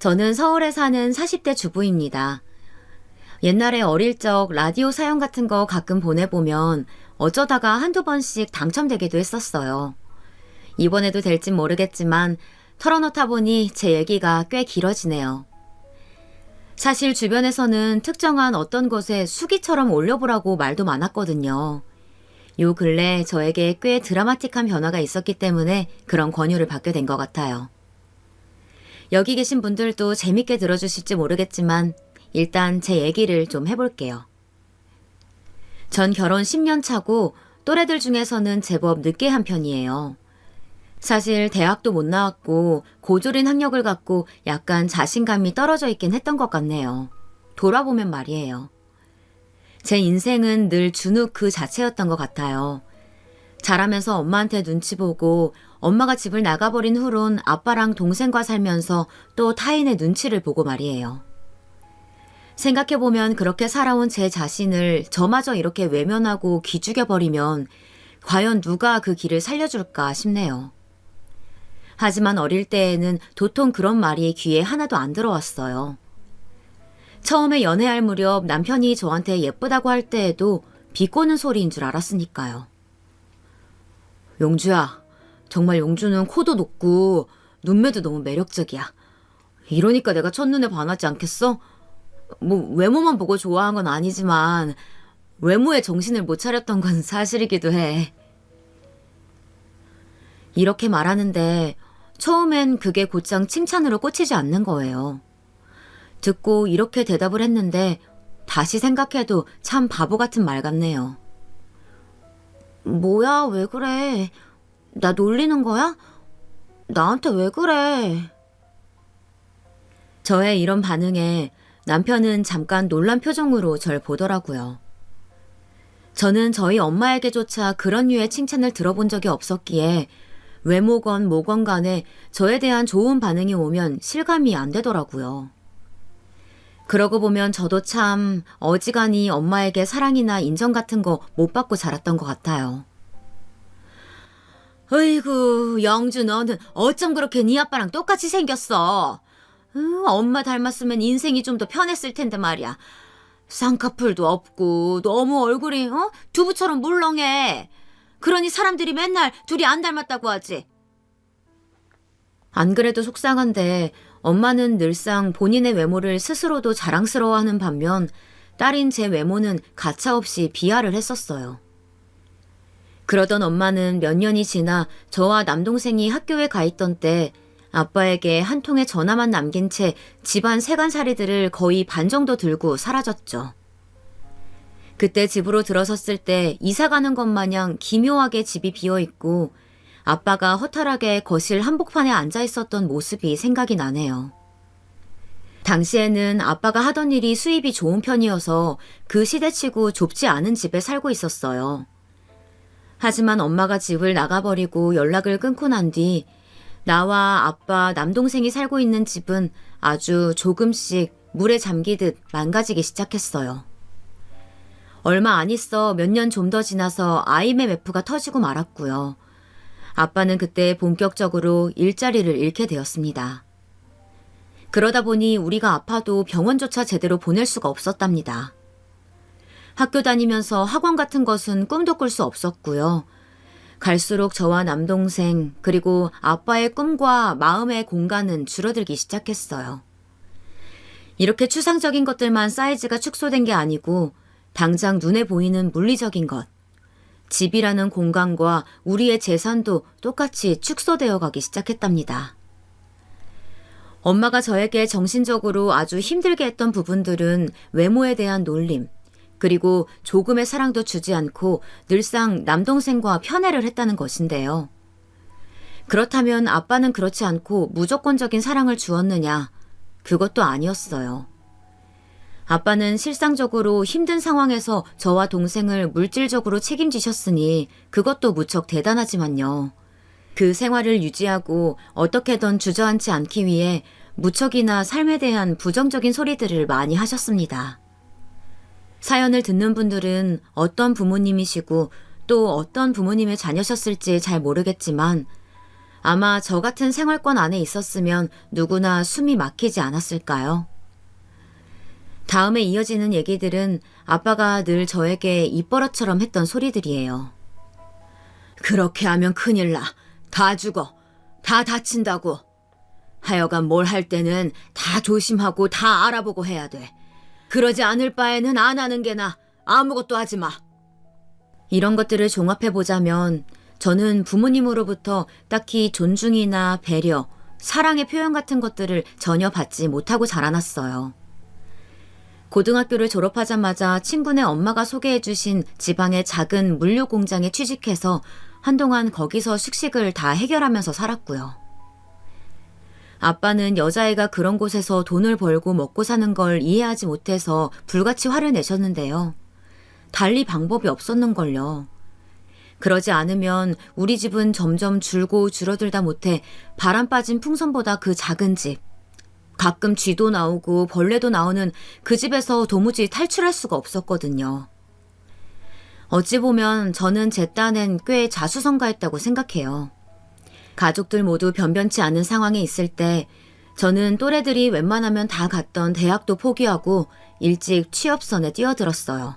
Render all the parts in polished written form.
저는 서울에 사는 40대 주부입니다. 옛날에 어릴 적 라디오 사연 같은 거 가끔 보내보면 어쩌다가 한두 번씩 당첨되기도 했었어요. 이번에도 될진 모르겠지만 털어놓다 보니 제 얘기가 꽤 길어지네요. 사실 주변에서는 특정한 어떤 것에 수기처럼 올려보라고 말도 많았거든요. 요 근래 저에게 꽤 드라마틱한 변화가 있었기 때문에 그런 권유를 받게 된 것 같아요. 여기 계신 분들도 재밌게 들어주실지 모르겠지만 일단 제 얘기를 좀 해볼게요. 전 결혼 10년 차고 또래들 중에서는 제법 늦게 한 편이에요. 사실 대학도 못 나왔고 고졸인 학력을 갖고 약간 자신감이 떨어져 있긴 했던 것 같네요. 돌아보면 말이에요. 제 인생은 늘 준욱 그 자체였던 것 같아요. 자라면서 엄마한테 눈치 보고 엄마가 집을 나가버린 후론 아빠랑 동생과 살면서 또 타인의 눈치를 보고 말이에요. 생각해보면 그렇게 살아온 제 자신을 저마저 이렇게 외면하고 기죽여버리면 과연 누가 그 길을 살려줄까 싶네요. 하지만 어릴 때에는 도통 그런 말이 귀에 하나도 안 들어왔어요. 처음에 연애할 무렵 남편이 저한테 예쁘다고 할 때에도 비꼬는 소리인 줄 알았으니까요. 용주야, 정말 용주는 코도 높고 눈매도 너무 매력적이야. 이러니까 내가 첫눈에 반하지 않겠어? 뭐 외모만 보고 좋아한 건 아니지만 외모에 정신을 못 차렸던 건 사실이기도 해. 이렇게 말하는데 처음엔 그게 곧장 칭찬으로 꽂히지 않는 거예요. 듣고 이렇게 대답을 했는데 다시 생각해도 참 바보 같은 말 같네요. 뭐야, 왜 그래? 나 놀리는 거야? 나한테 왜 그래? 저의 이런 반응에 남편은 잠깐 놀란 표정으로 절 보더라고요. 저는 저희 엄마에게조차 그런 류의 칭찬을 들어본 적이 없었기에 외모건 뭐건 간에 저에 대한 좋은 반응이 오면 실감이 안 되더라고요. 그러고 보면 저도 참 어지간히 엄마에게 사랑이나 인정 같은 거 못 받고 자랐던 것 같아요. 어이구, 영주 너는 어쩜 그렇게 네 아빠랑 똑같이 생겼어. 엄마 닮았으면 인생이 좀 더 편했을 텐데 말이야. 쌍꺼풀도 없고 너무 얼굴이 두부처럼 물렁해. 그러니 사람들이 맨날 둘이 안 닮았다고 하지. 안 그래도 속상한데 엄마는 늘상 본인의 외모를 스스로도 자랑스러워하는 반면 딸인 제 외모는 가차없이 비하를 했었어요. 그러던 엄마는 몇 년이 지나 저와 남동생이 학교에 가 있던 때 아빠에게 한 통의 전화만 남긴 채 집안 세간살이들을 거의 반 정도 들고 사라졌죠. 그때 집으로 들어섰을 때 이사 가는 것 마냥 기묘하게 집이 비어있고 아빠가 허탈하게 거실 한복판에 앉아 있었던 모습이 생각이 나네요. 당시에는 아빠가 하던 일이 수입이 좋은 편이어서 그 시대치고 좁지 않은 집에 살고 있었어요. 하지만 엄마가 집을 나가버리고 연락을 끊고 난 뒤 나와 아빠, 남동생이 살고 있는 집은 아주 조금씩 물에 잠기듯 망가지기 시작했어요. 얼마 안 있어 몇 년 좀 더 지나서 IMF가 터지고 말았고요. 아빠는 그때 본격적으로 일자리를 잃게 되었습니다. 그러다 보니 우리가 아파도 병원조차 제대로 보낼 수가 없었답니다. 학교 다니면서 학원 같은 것은 꿈도 꿀 수 없었고요. 갈수록 저와 남동생 그리고 아빠의 꿈과 마음의 공간은 줄어들기 시작했어요. 이렇게 추상적인 것들만 사이즈가 축소된 게 아니고 당장 눈에 보이는 물리적인 것, 집이라는 공간과 우리의 재산도 똑같이 축소되어 가기 시작했답니다. 엄마가 저에게 정신적으로 아주 힘들게 했던 부분들은 외모에 대한 놀림, 그리고 조금의 사랑도 주지 않고 늘상 남동생과 편애를 했다는 것인데요. 그렇다면 아빠는 그렇지 않고 무조건적인 사랑을 주었느냐? 그것도 아니었어요. 아빠는 실상적으로 힘든 상황에서 저와 동생을 물질적으로 책임지셨으니 그것도 무척 대단하지만요. 그 생활을 유지하고 어떻게든 주저앉지 않기 위해 무척이나 삶에 대한 부정적인 소리들을 많이 하셨습니다. 사연을 듣는 분들은 어떤 부모님이시고 또 어떤 부모님의 자녀셨을지 잘 모르겠지만 아마 저 같은 생활권 안에 있었으면 누구나 숨이 막히지 않았을까요? 다음에 이어지는 얘기들은 아빠가 늘 저에게 입버릇처럼 했던 소리들이에요. 그렇게 하면 큰일 나. 다 죽어. 다 다친다고. 하여간 뭘 할 때는 다 조심하고 다 알아보고 해야 돼. 그러지 않을 바에는 안 하는 게 나아. 아무것도 하지 마. 이런 것들을 종합해보자면 저는 부모님으로부터 딱히 존중이나 배려, 사랑의 표현 같은 것들을 전혀 받지 못하고 자라났어요. 고등학교를 졸업하자마자 친구네 엄마가 소개해주신 지방의 작은 물류 공장에 취직해서 한동안 거기서 숙식을 다 해결하면서 살았고요. 아빠는 여자애가 그런 곳에서 돈을 벌고 먹고 사는 걸 이해하지 못해서 불같이 화를 내셨는데요. 달리 방법이 없었는걸요. 그러지 않으면 우리 집은 점점 줄고 줄어들다 못해 바람 빠진 풍선보다 그 작은 집, 가끔 쥐도 나오고 벌레도 나오는 그 집에서 도무지 탈출할 수가 없었거든요. 어찌 보면 저는 제 딴엔 꽤 자수성가했다고 생각해요. 가족들 모두 변변치 않은 상황에 있을 때 저는 또래들이 웬만하면 다 갔던 대학도 포기하고 일찍 취업선에 뛰어들었어요.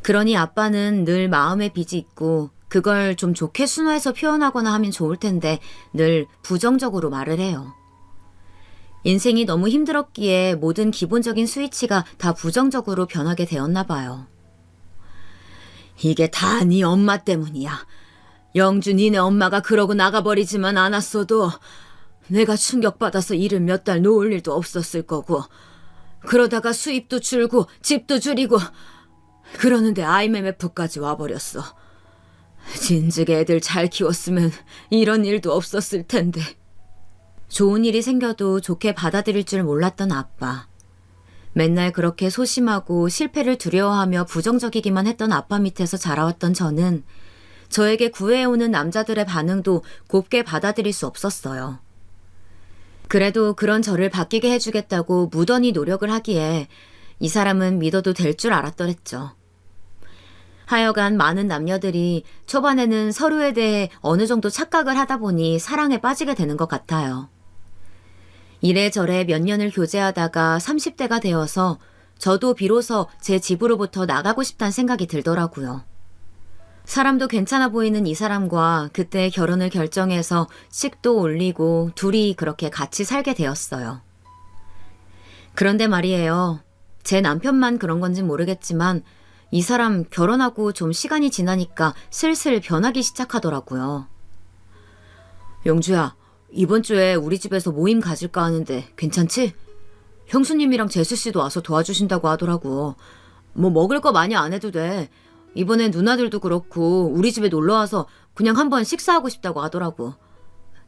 그러니 아빠는 늘 마음의 빚이 있고 그걸 좀 좋게 순화해서 표현하거나 하면 좋을 텐데 늘 부정적으로 말을 해요. 인생이 너무 힘들었기에 모든 기본적인 스위치가 다 부정적으로 변하게 되었나 봐요. 이게 다 네 엄마 때문이야. 영주 니네 엄마가 그러고 나가버리지만 않았어도 내가 충격받아서 일을 몇 달 놓을 일도 없었을 거고 그러다가 수입도 줄고 집도 줄이고 그러는데 IMF까지 와버렸어. 진즉에 애들 잘 키웠으면 이런 일도 없었을 텐데. 좋은 일이 생겨도 좋게 받아들일 줄 몰랐던 아빠. 맨날 그렇게 소심하고 실패를 두려워하며 부정적이기만 했던 아빠 밑에서 자라왔던 저는 저에게 구애해오는 남자들의 반응도 곱게 받아들일 수 없었어요. 그래도 그런 저를 바뀌게 해주겠다고 무던히 노력을 하기에 이 사람은 믿어도 될 줄 알았더랬죠. 하여간 많은 남녀들이 초반에는 서로에 대해 어느 정도 착각을 하다 보니 사랑에 빠지게 되는 것 같아요. 이래저래 몇 년을 교제하다가 30대가 되어서 저도 비로소 제 집으로부터 나가고 싶다는 생각이 들더라고요. 사람도 괜찮아 보이는 이 사람과 그때 결혼을 결정해서 식도 올리고 둘이 그렇게 같이 살게 되었어요. 그런데 말이에요. 제 남편만 그런 건지 모르겠지만 이 사람 결혼하고 좀 시간이 지나니까 슬슬 변하기 시작하더라고요. 영주야, 이번 주에 우리 집에서 모임 가질까 하는데 괜찮지? 형수님이랑 재수씨도 와서 도와주신다고 하더라고. 뭐 먹을 거 많이 안 해도 돼. 이번엔 누나들도 그렇고 우리 집에 놀러와서 그냥 한번 식사하고 싶다고 하더라고.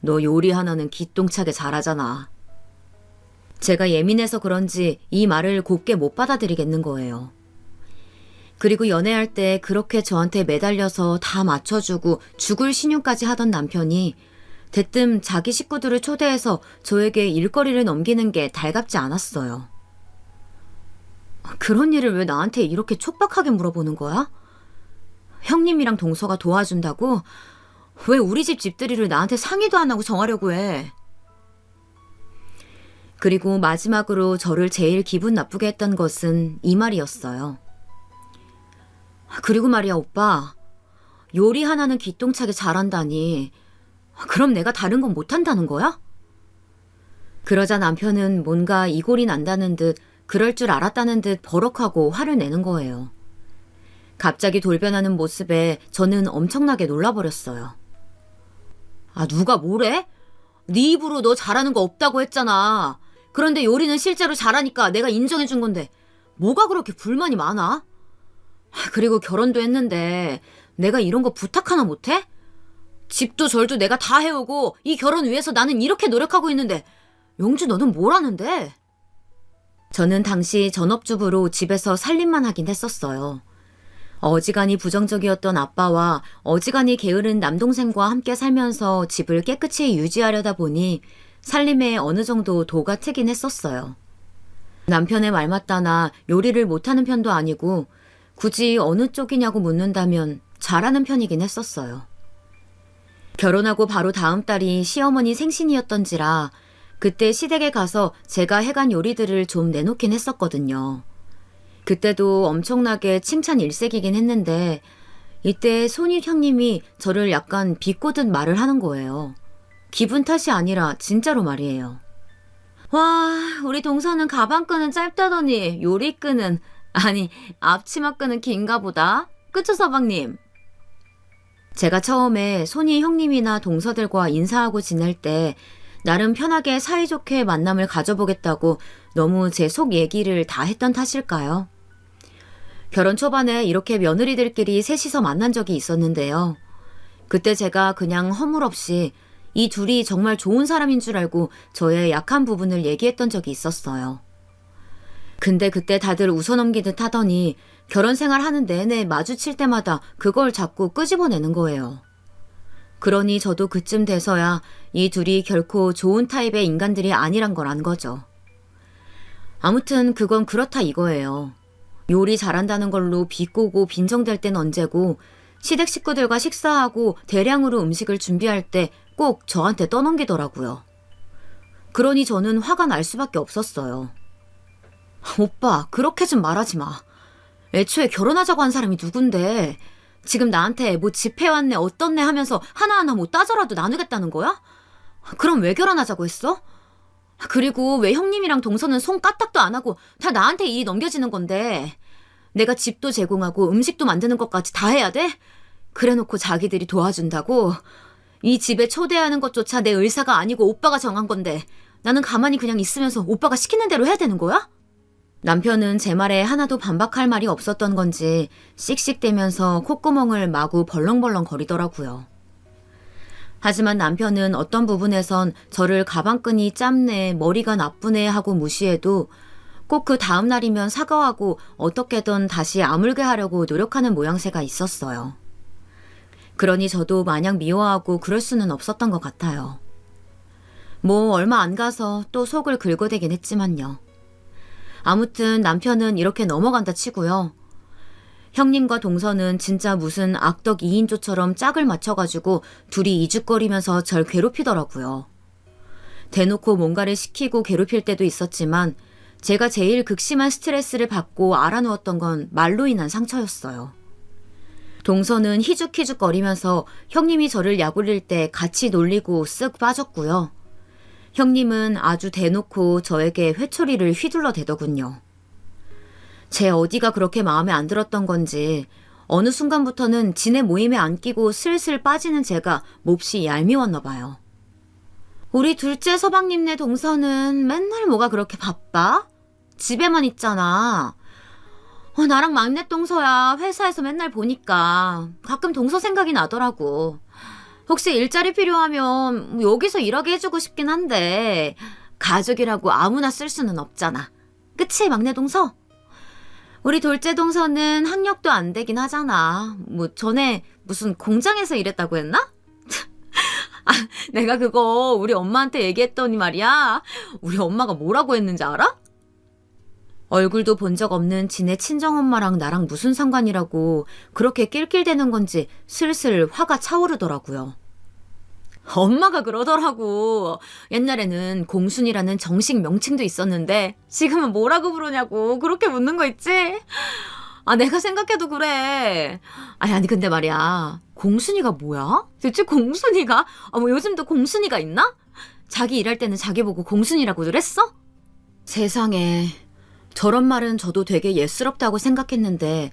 너 요리 하나는 기똥차게 잘하잖아. 제가 예민해서 그런지 이 말을 곱게 못 받아들이겠는 거예요. 그리고 연애할 때 그렇게 저한테 매달려서 다 맞춰주고 죽을 신용까지 하던 남편이 대뜸 자기 식구들을 초대해서 저에게 일거리를 넘기는 게 달갑지 않았어요. 그런 일을 왜 나한테 이렇게 촉박하게 물어보는 거야? 형님이랑 동서가 도와준다고? 왜 우리 집 집들이를 나한테 상의도 안 하고 정하려고 해? 그리고 마지막으로 저를 제일 기분 나쁘게 했던 것은 이 말이었어요. 그리고 말이야, 오빠. 요리 하나는 기똥차게 잘한다니. 그럼 내가 다른 건 못한다는 거야? 그러자 남편은 뭔가 이골이 난다는 듯 그럴 줄 알았다는 듯 버럭하고 화를 내는 거예요. 갑자기 돌변하는 모습에 저는 엄청나게 놀라버렸어요. 아, 누가 뭐래? 네 입으로 너 잘하는 거 없다고 했잖아. 그런데 요리는 실제로 잘하니까 내가 인정해준 건데 뭐가 그렇게 불만이 많아? 그리고 결혼도 했는데 내가 이런 거 부탁 하나 못해? 집도 절도 내가 다 해오고 이 결혼 위해서 나는 이렇게 노력하고 있는데 영주 너는 뭘 하는데? 저는 당시 전업주부로 집에서 살림만 하긴 했었어요. 어지간히 부정적이었던 아빠와 어지간히 게으른 남동생과 함께 살면서 집을 깨끗이 유지하려다 보니 살림에 어느 정도 도가 트긴 했었어요. 남편의 말 맞다나 요리를 못하는 편도 아니고 굳이 어느 쪽이냐고 묻는다면 잘하는 편이긴 했었어요. 결혼하고 바로 다음 달이 시어머니 생신이었던지라 그때 시댁에 가서 제가 해간 요리들을 좀 내놓긴 했었거든요. 그때도 엄청나게 칭찬 일색이긴 했는데 이때 손익 형님이 저를 약간 비꼬듯 말을 하는 거예요. 기분 탓이 아니라 진짜로 말이에요. 와, 우리 동서는 가방끈은 짧다더니 요리끈은, 아니 앞치마끈은 긴가 보다. 그쵸 서방님? 제가 처음에 손이 형님이나 동서들과 인사하고 지낼 때 나름 편하게 사이좋게 만남을 가져보겠다고 너무 제 속 얘기를 다 했던 탓일까요? 결혼 초반에 이렇게 며느리들끼리 셋이서 만난 적이 있었는데요. 그때 제가 그냥 허물없이 이 둘이 정말 좋은 사람인 줄 알고 저의 약한 부분을 얘기했던 적이 있었어요. 근데 그때 다들 웃어넘기듯 하더니 결혼 생활 하는 내내 마주칠 때마다 그걸 자꾸 끄집어내는 거예요. 그러니 저도 그쯤 돼서야 이 둘이 결코 좋은 타입의 인간들이 아니란 걸 안 거죠. 아무튼 그건 그렇다 이거예요. 요리 잘한다는 걸로 비꼬고 빈정댈 땐 언제고 시댁 식구들과 식사하고 대량으로 음식을 준비할 때 꼭 저한테 떠넘기더라고요. 그러니 저는 화가 날 수밖에 없었어요. 오빠, 그렇게 좀 말하지 마. 애초에 결혼하자고 한 사람이 누군데 지금 나한테 뭐 집해왔네 어떻네 하면서 하나하나 뭐 따져라도 나누겠다는 거야? 그럼 왜 결혼하자고 했어? 그리고 왜 형님이랑 동서는 손 까딱도 안 하고 다 나한테 일이 넘겨지는 건데 내가 집도 제공하고 음식도 만드는 것까지 다 해야 돼? 그래놓고 자기들이 도와준다고? 이 집에 초대하는 것조차 내 의사가 아니고 오빠가 정한 건데 나는 가만히 그냥 있으면서 오빠가 시키는 대로 해야 되는 거야? 남편은 제 말에 하나도 반박할 말이 없었던 건지 씩씩대면서 콧구멍을 마구 벌렁벌렁 거리더라고요. 하지만 남편은 어떤 부분에선 저를 가방끈이 짧네, 머리가 나쁘네 하고 무시해도 꼭 그 다음 날이면 사과하고 어떻게든 다시 아물게 하려고 노력하는 모양새가 있었어요. 그러니 저도 마냥 미워하고 그럴 수는 없었던 것 같아요. 뭐 얼마 안 가서 또 속을 긁어대긴 했지만요. 아무튼 남편은 이렇게 넘어간다 치고요. 형님과 동서는 진짜 무슨 악덕 2인조처럼 짝을 맞춰가지고 둘이 이죽거리면서 절 괴롭히더라고요. 대놓고 뭔가를 시키고 괴롭힐 때도 있었지만 제가 제일 극심한 스트레스를 받고 알아누웠던 건 말로 인한 상처였어요. 동서는 희죽희죽거리면서 형님이 저를 약올릴 때 같이 놀리고 쓱 빠졌고요. 형님은 아주 대놓고 저에게 회초리를 휘둘러 대더군요. 제 어디가 그렇게 마음에 안 들었던 건지 어느 순간부터는 지네 모임에 안 끼고 슬슬 빠지는 제가 몹시 얄미웠나 봐요. 우리 둘째 서방님네 동서는 맨날 뭐가 그렇게 바빠? 집에만 있잖아. 나랑 막내 동서야 회사에서 맨날 보니까 가끔 동서 생각이 나더라고. 혹시 일자리 필요하면 여기서 일하게 해주고 싶긴 한데 가족이라고 아무나 쓸 수는 없잖아. 그치 막내 동서? 우리 둘째 동서는 학력도 안 되긴 하잖아. 뭐 전에 무슨 공장에서 일했다고 했나? 아, 내가 그거 우리 엄마한테 얘기했더니 말이야. 우리 엄마가 뭐라고 했는지 알아? 얼굴도 본 적 없는 지네 친정엄마랑 나랑 무슨 상관이라고 그렇게 낄낄대는 건지 슬슬 화가 차오르더라고요. 엄마가 그러더라고. 옛날에는 공순이라는 정식 명칭도 있었는데 지금은 뭐라고 부르냐고 그렇게 묻는 거 있지? 아, 내가 생각해도 그래. 아니 근데 말이야. 공순이가 뭐야? 대체 공순이가? 뭐 요즘도 공순이가 있나? 자기 일할 때는 자기 보고 공순이라고들 했어? 세상에. 저런 말은 저도 되게 예스럽다고 생각했는데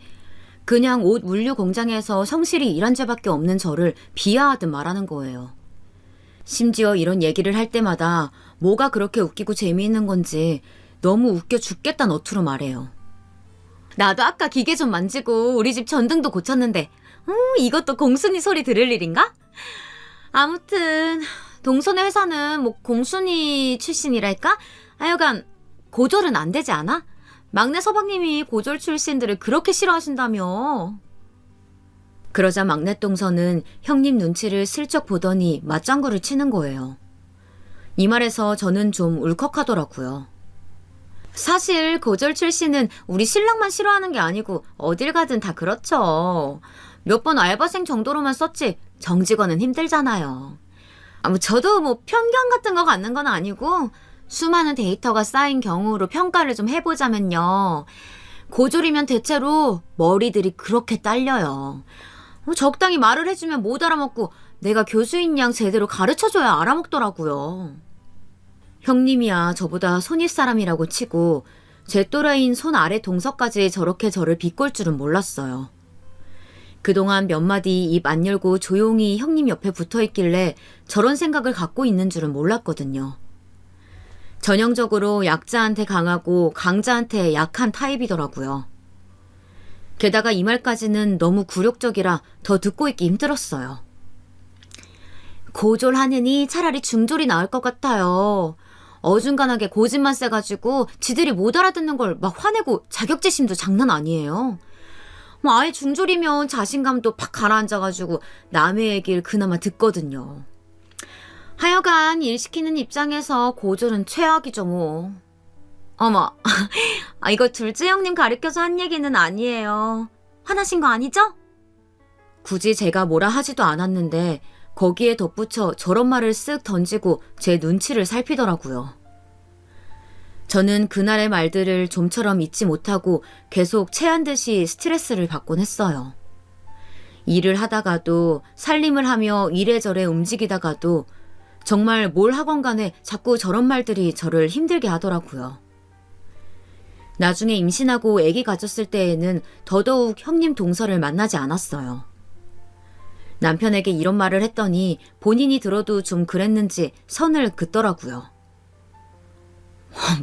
그냥 옷 물류 공장에서 성실히 일한 죄밖에 없는 저를 비하하듯 말하는 거예요. 심지어 이런 얘기를 할 때마다 뭐가 그렇게 웃기고 재미있는 건지 너무 웃겨 죽겠다 너투로 말해요. 나도 아까 기계 좀 만지고 우리 집 전등도 고쳤는데 이것도 공순이 소리 들을 일인가? 아무튼 동선의 회사는 뭐 공순이 출신이랄까? 하여간 고졸은 안 되지 않아? 막내 서방님이 고졸 출신들을 그렇게 싫어하신다며. 그러자 막내 동서는 형님 눈치를 슬쩍 보더니 맞장구를 치는 거예요. 이 말에서 저는 좀 울컥하더라고요. 사실 고졸 출신은 우리 신랑만 싫어하는 게 아니고 어딜 가든 다 그렇죠. 몇 번 알바생 정도로만 썼지 정직원은 힘들잖아요. 저도 뭐 편견 같은 거 갖는 건 아니고 수많은 데이터가 쌓인 경우로 평가를 좀 해보자면요. 고졸이면 대체로 머리들이 그렇게 딸려요. 적당히 말을 해주면 못 알아먹고 내가 교수인 양 제대로 가르쳐줘야 알아먹더라고요. 형님이야 저보다 손윗사람이라고 치고 제 또래인 손 아래 동서까지 저렇게 저를 비꼴 줄은 몰랐어요. 그동안 몇 마디 입 안 열고 조용히 형님 옆에 붙어있길래 저런 생각을 갖고 있는 줄은 몰랐거든요. 전형적으로 약자한테 강하고 강자한테 약한 타입이더라고요. 게다가 이 말까지는 너무 굴욕적이라 더 듣고 있기 힘들었어요. 고졸하느니 차라리 중졸이 나을 것 같아요. 어중간하게 고집만 세가지고 지들이 못 알아듣는 걸 막 화내고 자격지심도 장난 아니에요. 아예 중졸이면 자신감도 팍 가라앉아가지고 남의 얘기를 그나마 듣거든요. 하여간 일 시키는 입장에서 고졸은 최악이죠 뭐. 어머, 이거 둘째 형님 가르쳐서 한 얘기는 아니에요. 화나신 거 아니죠? 굳이 제가 뭐라 하지도 않았는데 거기에 덧붙여 저런 말을 쓱 던지고 제 눈치를 살피더라고요. 저는 그날의 말들을 좀처럼 잊지 못하고 계속 체한 듯이 스트레스를 받곤 했어요. 일을 하다가도 살림을 하며 이래저래 움직이다가도 정말 뭘 하건 간에 자꾸 저런 말들이 저를 힘들게 하더라고요. 나중에 임신하고 아기 가졌을 때에는 더더욱 형님 동서를 만나지 않았어요. 남편에게 이런 말을 했더니 본인이 들어도 좀 그랬는지 선을 긋더라고요.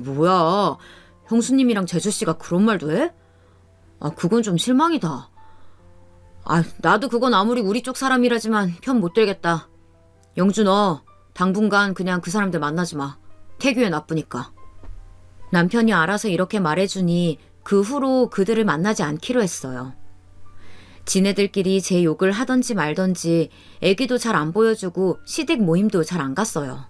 뭐야, 형수님이랑 재주씨가 그런 말도 해? 그건 좀 실망이다. 나도 그건 아무리 우리 쪽 사람이라지만 편 못 들겠다. 영주 너 당분간 그냥 그 사람들 만나지 마. 태교에 나쁘니까. 남편이 알아서 이렇게 말해주니 그 후로 그들을 만나지 않기로 했어요. 지네들끼리 제 욕을 하던지 말던지 애기도 잘 안 보여주고 시댁 모임도 잘 안 갔어요.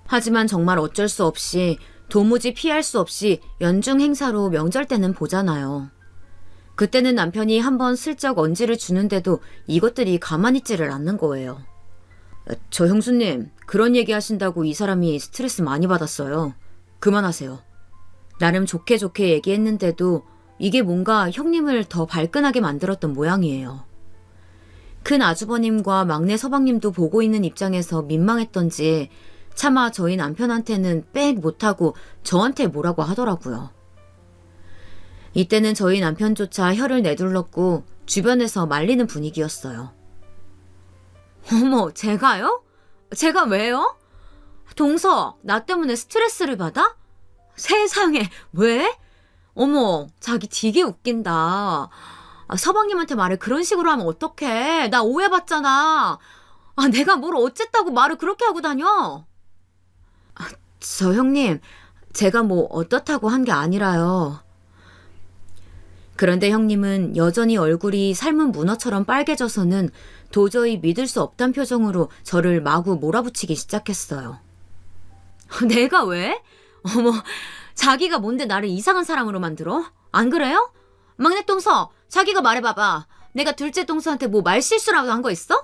하지만 정말 어쩔 수 없이 도무지 피할 수 없이 연중 행사로 명절 때는 보잖아요. 그때는 남편이 한번 슬쩍 언지를 주는데도 이것들이 가만히 있지를 않는 거예요. 저 형수님, 그런 얘기 하신다고 이 사람이 스트레스 많이 받았어요. 그만하세요. 나름 좋게 좋게 얘기했는데도 이게 뭔가 형님을 더 발끈하게 만들었던 모양이에요. 큰 아주버님과 막내 서방님도 보고 있는 입장에서 민망했던지 차마 저희 남편한테는 빽 못하고 저한테 뭐라고 하더라고요. 이때는 저희 남편조차 혀를 내둘렀고 주변에서 말리는 분위기였어요. 어머, 제가요? 제가 왜요? 동서, 나 때문에 스트레스를 받아? 세상에, 왜? 어머, 자기 되게 웃긴다. 서방님한테 말을 그런 식으로 하면 어떡해. 나 오해받잖아. 내가 뭘 어쨌다고 말을 그렇게 하고 다녀? 저 형님, 제가 뭐 어떻다고 한 게 아니라요. 그런데 형님은 여전히 얼굴이 삶은 문어처럼 빨개져서는 도저히 믿을 수 없단 표정으로 저를 마구 몰아붙이기 시작했어요. 내가 왜? 어머, 자기가 뭔데 나를 이상한 사람으로 만들어? 안 그래요? 막내 동서, 자기가 말해봐봐. 내가 둘째 동서한테 뭐 말실수라도 한 거 있어?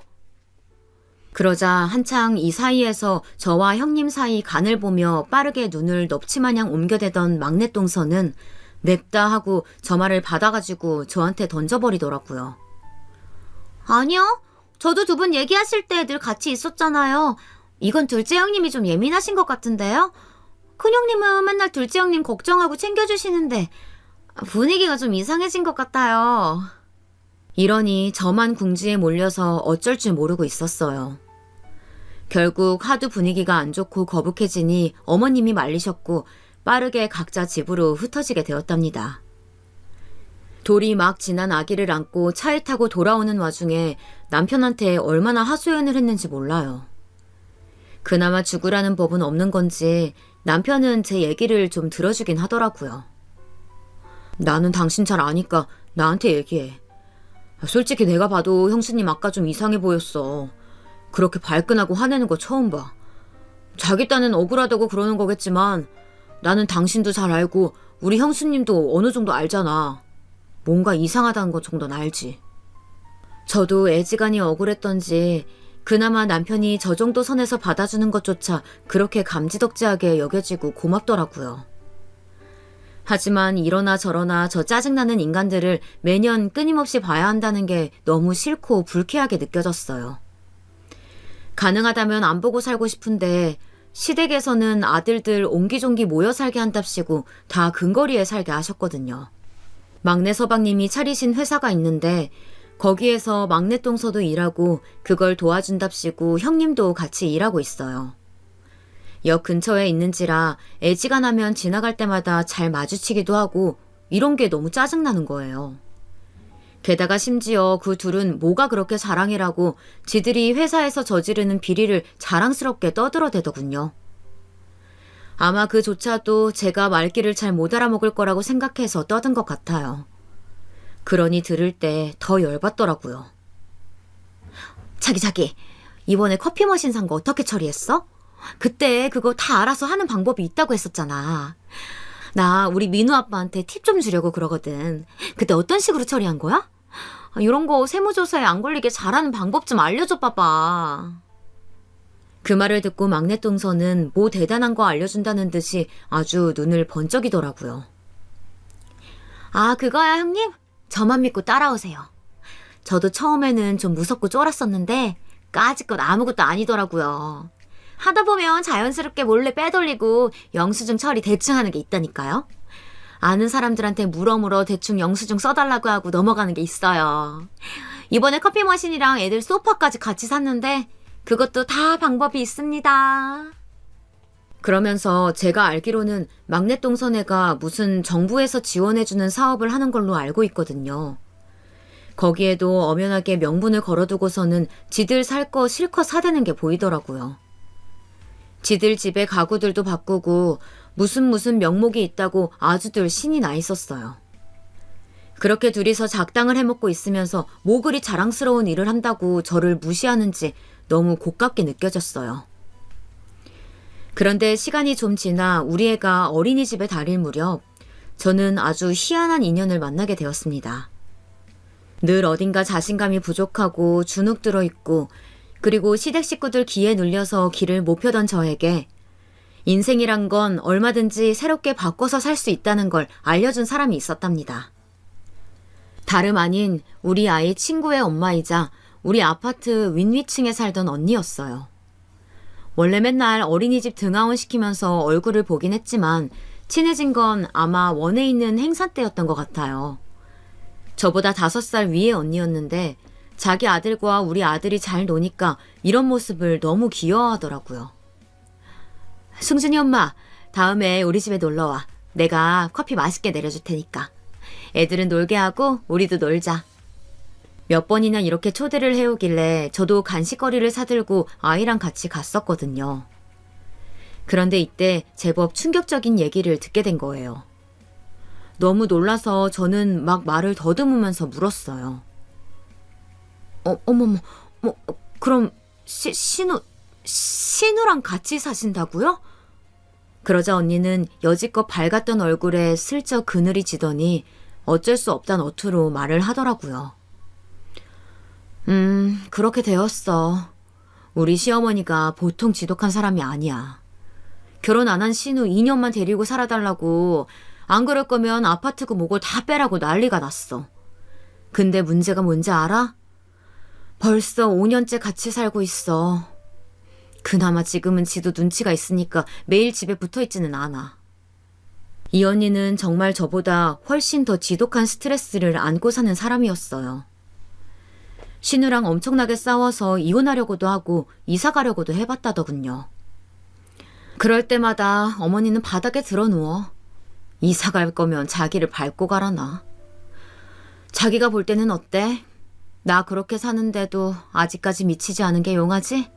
그러자 한창 이 사이에서 저와 형님 사이 간을 보며 빠르게 눈을 넙치마냥 옮겨대던 막내 동서는 냅다 하고 저 말을 받아가지고 저한테 던져버리더라고요. 아니요. 저도 두 분 얘기하실 때 늘 같이 있었잖아요. 이건 둘째 형님이 좀 예민하신 것 같은데요? 큰형님은 맨날 둘째 형님 걱정하고 챙겨주시는데 분위기가 좀 이상해진 것 같아요. 이러니 저만 궁지에 몰려서 어쩔 줄 모르고 있었어요. 결국 하도 분위기가 안 좋고 거북해지니 어머님이 말리셨고 빠르게 각자 집으로 흩어지게 되었답니다. 돌이 막 지난 아기를 안고 차에 타고 돌아오는 와중에 남편한테 얼마나 하소연을 했는지 몰라요. 그나마 죽으라는 법은 없는 건지 남편은 제 얘기를 좀 들어주긴 하더라고요. 나는 당신 잘 아니까 나한테 얘기해. 솔직히 내가 봐도 형수님 아까 좀 이상해 보였어. 그렇게 발끈하고 화내는 거 처음 봐. 자기 딴엔 억울하다고 그러는 거겠지만 나는 당신도 잘 알고 우리 형수님도 어느 정도 알잖아. 뭔가 이상하다는 것 정도는 알지. 저도 애지간히 억울했던지 그나마 남편이 저 정도 선에서 받아주는 것조차 그렇게 감지덕지하게 여겨지고 고맙더라고요. 하지만 이러나 저러나 저 짜증나는 인간들을 매년 끊임없이 봐야 한다는 게 너무 싫고 불쾌하게 느껴졌어요. 가능하다면 안 보고 살고 싶은데 시댁에서는 아들들 옹기종기 모여 살게 한답시고 다 근거리에 살게 하셨거든요. 막내 서방님이 차리신 회사가 있는데 거기에서 막내 동서도 일하고 그걸 도와준답시고 형님도 같이 일하고 있어요. 역 근처에 있는지라 애지간하면 지나갈 때마다 잘 마주치기도 하고 이런 게 너무 짜증나는 거예요. 게다가 심지어 그 둘은 뭐가 그렇게 자랑이라고 지들이 회사에서 저지르는 비리를 자랑스럽게 떠들어대더군요. 아마 그조차도 제가 말귀를 잘 못 알아먹을 거라고 생각해서 떠든 것 같아요. 그러니 들을 때 더 열받더라고요. 자기, 이번에 커피 머신 산 거 어떻게 처리했어? 그때 그거 다 알아서 하는 방법이 있다고 했었잖아. 나 우리 민우 아빠한테 팁 좀 주려고 그러거든. 그때 어떤 식으로 처리한 거야? 이런 거 세무조사에 안 걸리게 잘하는 방법 좀 알려줘 봐봐. 그 말을 듣고 막내 동서는 뭐 대단한 거 알려준다는 듯이 아주 눈을 번쩍이더라고요. 아, 그거야 형님? 저만 믿고 따라오세요. 저도 처음에는 좀 무섭고 쫄았었는데 까짓것 아무것도 아니더라고요. 하다 보면 자연스럽게 몰래 빼돌리고 영수증 처리 대충 하는 게 있다니까요. 아는 사람들한테 물어물어 대충 영수증 써달라고 하고 넘어가는 게 있어요. 이번에 커피 머신이랑 애들 소파까지 같이 샀는데 그것도 다 방법이 있습니다. 그러면서 제가 알기로는 막내 동서네가 무슨 정부에서 지원해주는 사업을 하는 걸로 알고 있거든요. 거기에도 엄연하게 명분을 걸어두고서는 지들 살 거 실컷 사대는 게 보이더라고요. 지들 집에 가구들도 바꾸고 무슨 명목이 있다고 아주들 신이 나 있었어요. 그렇게 둘이서 작당을 해먹고 있으면서 뭐 그리 자랑스러운 일을 한다고 저를 무시하는지 너무 고깝게 느껴졌어요. 그런데 시간이 좀 지나 우리 애가 어린이집에 다닐 무렵 저는 아주 희한한 인연을 만나게 되었습니다. 늘 어딘가 자신감이 부족하고 주눅 들어있고 그리고 시댁 식구들 기에 눌려서 길을 못 펴던 저에게 인생이란 건 얼마든지 새롭게 바꿔서 살 수 있다는 걸 알려준 사람이 있었답니다. 다름 아닌 우리 아이 친구의 엄마이자 우리 아파트 윗위층에 살던 언니였어요. 원래 맨날 어린이집 등하원 시키면서 얼굴을 보긴 했지만 친해진 건 아마 원에 있는 행사 때였던 것 같아요. 저보다 5살 위의 언니였는데 자기 아들과 우리 아들이 잘 노니까 이런 모습을 너무 귀여워하더라고요. 승준이 엄마, 다음에 우리 집에 놀러와. 내가 커피 맛있게 내려줄 테니까. 애들은 놀게 하고 우리도 놀자. 몇 번이나 이렇게 초대를 해오길래 저도 간식거리를 사들고 아이랑 같이 갔었거든요. 그런데 이때 제법 충격적인 얘기를 듣게 된 거예요. 너무 놀라서 저는 막 말을 더듬으면서 물었어요. 어머머, 그럼 신우랑 같이 사신다고요? 그러자 언니는 여지껏 밝았던 얼굴에 슬쩍 그늘이 지더니 어쩔 수 없단 어투로 말을 하더라고요. 그렇게 되었어. 우리 시어머니가 보통 지독한 사람이 아니야. 결혼 안 한 신우 2년만 데리고 살아달라고, 안 그럴 거면 아파트고 뭐고 다 빼라고 난리가 났어. 근데 문제가 뭔지 알아? 벌써 5년째 같이 살고 있어. 그나마 지금은 지도 눈치가 있으니까 매일 집에 붙어있지는 않아. 이 언니는 정말 저보다 훨씬 더 지독한 스트레스를 안고 사는 사람이었어요. 신우랑 엄청나게 싸워서 이혼하려고도 하고 이사 가려고도 해봤다더군요. 그럴 때마다 어머니는 바닥에 드러누워. 이사 갈 거면 자기를 밟고 가라나. 자기가 볼 때는 어때? 나 그렇게 사는데도 아직까지 미치지 않은 게 용하지?